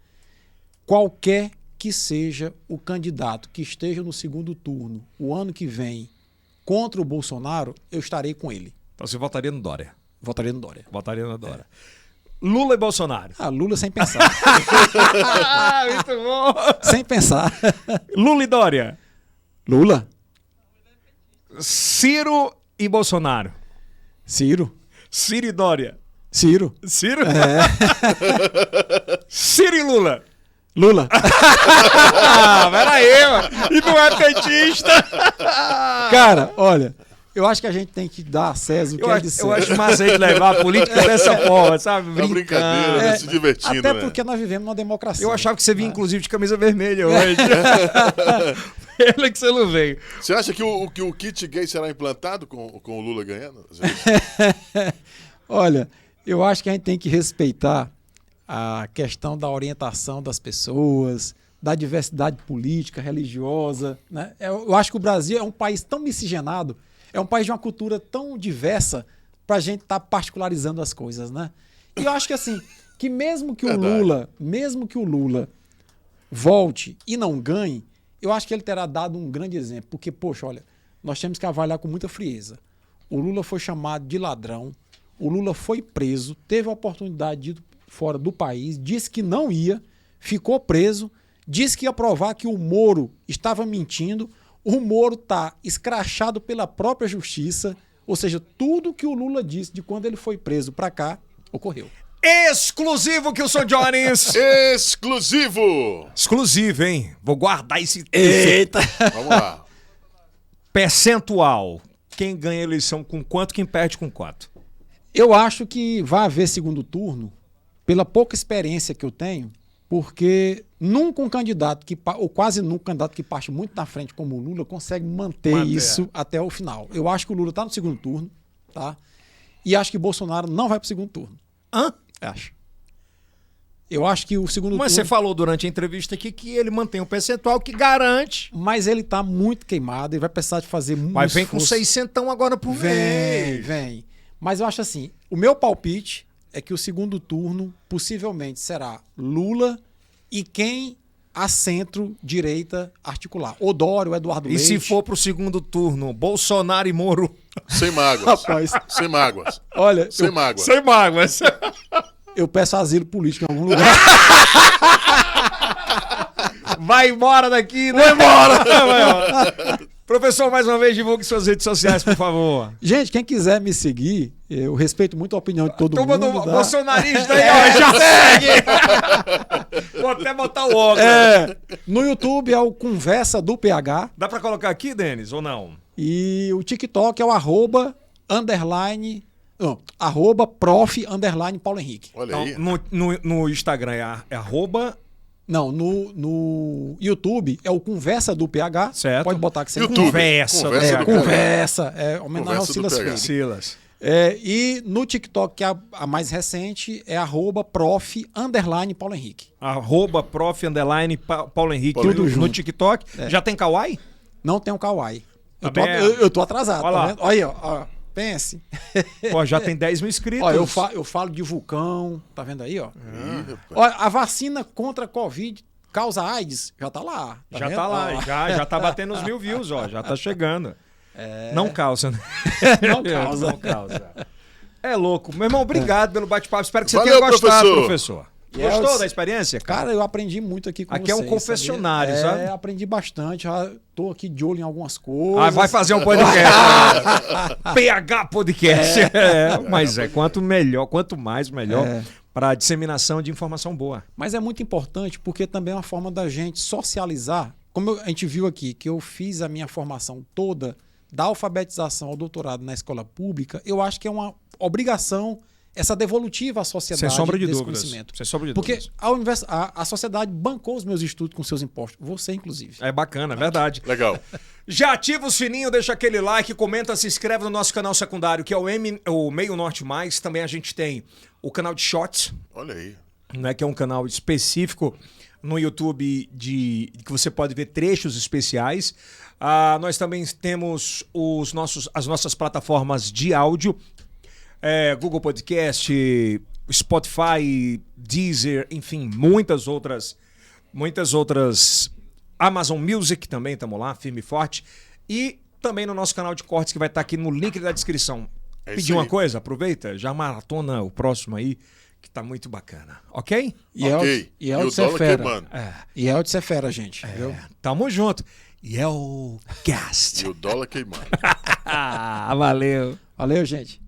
qualquer que seja o candidato que esteja no segundo turno o ano que vem contra o Bolsonaro, eu estarei com ele. Então você votaria no Dória? Votaria no Dória. Votaria no Dória. Lula e Bolsonaro? Lula sem pensar. Muito bom. Sem pensar. Lula e Dória? Lula. Ciro e Bolsonaro? Ciro. Ciro e Dória? Ciro. Ciro? Ciro e Lula? Lula. Peraí, mano. E não é petista? Cara, olha, eu acho que a gente tem que dar a César o que é de César. Eu acho massa a gente levar a política dessa forma, sabe? Brincando. Brincadeira, né? Se divertindo, até porque nós vivemos numa democracia. Eu achava que você vinha, inclusive, de camisa vermelha hoje. Ele que você não veio. Você acha que o kit gay será implantado com o Lula ganhando? Olha, eu acho que a gente tem que respeitar a questão da orientação das pessoas, da diversidade política, religiosa, né? Eu acho que o Brasil é um país tão miscigenado, é um país de uma cultura tão diversa para a gente estar particularizando as coisas, né? E eu acho que assim, que mesmo que o Lula volte e não ganhe, eu acho que ele terá dado um grande exemplo, porque, poxa, olha, nós temos que avaliar com muita frieza. O Lula foi chamado de ladrão, o Lula foi preso, teve a oportunidade de ir fora do país, disse que não ia, ficou preso, disse que ia provar que o Moro estava mentindo, o Moro está escrachado pela própria justiça, ou seja, tudo que o Lula disse de quando ele foi preso para cá, ocorreu. Exclusivo que o senhor Jones. Exclusivo, hein? Vou guardar esse... Eita! Vamos lá. Percentual. Quem ganha a eleição com quanto, quem perde com quanto? Eu acho que vai haver segundo turno, pela pouca experiência que eu tenho, porque nunca um candidato, ou quase nunca um candidato que parte muito na frente como o Lula, consegue manter isso até o final. Eu acho que o Lula está no segundo turno, tá? E acho que o Bolsonaro não vai para o segundo turno. Acho. Eu acho que o segundo turno... Mas você falou durante a entrevista aqui que ele mantém um percentual que garante... Mas ele está muito queimado, ele vai precisar de fazer muito Mas vem com 600 agora por mês. Vem. Mas eu acho assim, o meu palpite é que o segundo turno possivelmente será Lula e quem a centro-direita articular. O Dória, o Eduardo Leite. E se for pro segundo turno, Bolsonaro e Moro? Sem mágoas. Rapaz. Sem mágoas. Olha, sem mágoas. Sem mágoas. Eu peço asilo político em algum lugar. Vai embora daqui, né? Vai embora! Professor, mais uma vez, divulgue suas redes sociais, por favor. Gente, quem quiser me seguir, eu respeito muito a opinião de todo mundo. Do bolsonarista aí, ó, já segue! Vou até botar o óculos. No YouTube é o Conversa do PH. Dá pra colocar aqui, Denis, ou não? E o TikTok é o @prof_Paulo Henrique. Olha aí. No Instagram é arroba... Não, no YouTube é o Conversa do PH. Certo. Pode botar que você Conversa. É homenagem ao Silas Freire. Silas. E no TikTok, que é a mais recente, é @prof_Paulo Henrique. @prof_Paulo Henrique. Tudo junto. No TikTok. Já tem Kawaii? Não tem o Kawaii. Eu tô atrasado, olha tá lá. vendo? Olha aí, ó. Pense. Pô, já tem 10 mil inscritos. Ó, eu falo de vulcão, tá vendo aí, ó? Olha, a vacina contra a Covid causa AIDS, já tá lá. Tá já vendo? tá lá, já tá batendo os 1000 views, ó. Já tá chegando. Não causa, né? Não causa. Não causa. É louco. Meu irmão, obrigado pelo bate-papo. Espero que você Valeu, tenha gostado, professor. Yes. Gostou da experiência, cara? Cara, eu aprendi muito aqui com aqui vocês. Aqui é um confessionário, sabe? Aprendi bastante. Já tô aqui de olho em algumas coisas. Vai fazer um podcast. PH Podcast. Mas quanto melhor, quanto mais, melhor. para disseminação de informação boa. Mas é muito importante porque também é uma forma da gente socializar. Como a gente viu aqui, que eu fiz a minha formação toda da alfabetização ao doutorado na escola pública, eu acho que é uma obrigação essa devolutiva à sociedade. Sem sombra de desse dúvidas. conhecimento. Sem sombra de porque dúvidas. A sociedade bancou os meus estudos com seus impostos. Você, inclusive. É bacana, é verdade. Legal. Já ativa o sininho, deixa aquele like, comenta, se inscreve no nosso canal secundário, que é o Meio Norte Mais. Também a gente tem o canal de Shots. Olha aí. Né, que é um canal específico no YouTube que você pode ver trechos especiais. Nós também temos as nossas plataformas de áudio, Google Podcast, Spotify, Deezer, enfim, muitas outras. Amazon Music também, estamos lá, firme e forte. E também no nosso canal de cortes, que vai estar aqui no link da descrição. Pedir uma coisa, aproveita, já maratona o próximo aí, que tá muito bacana, ok? E é o fera. E é o de fera, gente. Viu? Tamo junto. E é o Cast. E o dólar queimando. Valeu. Valeu, gente.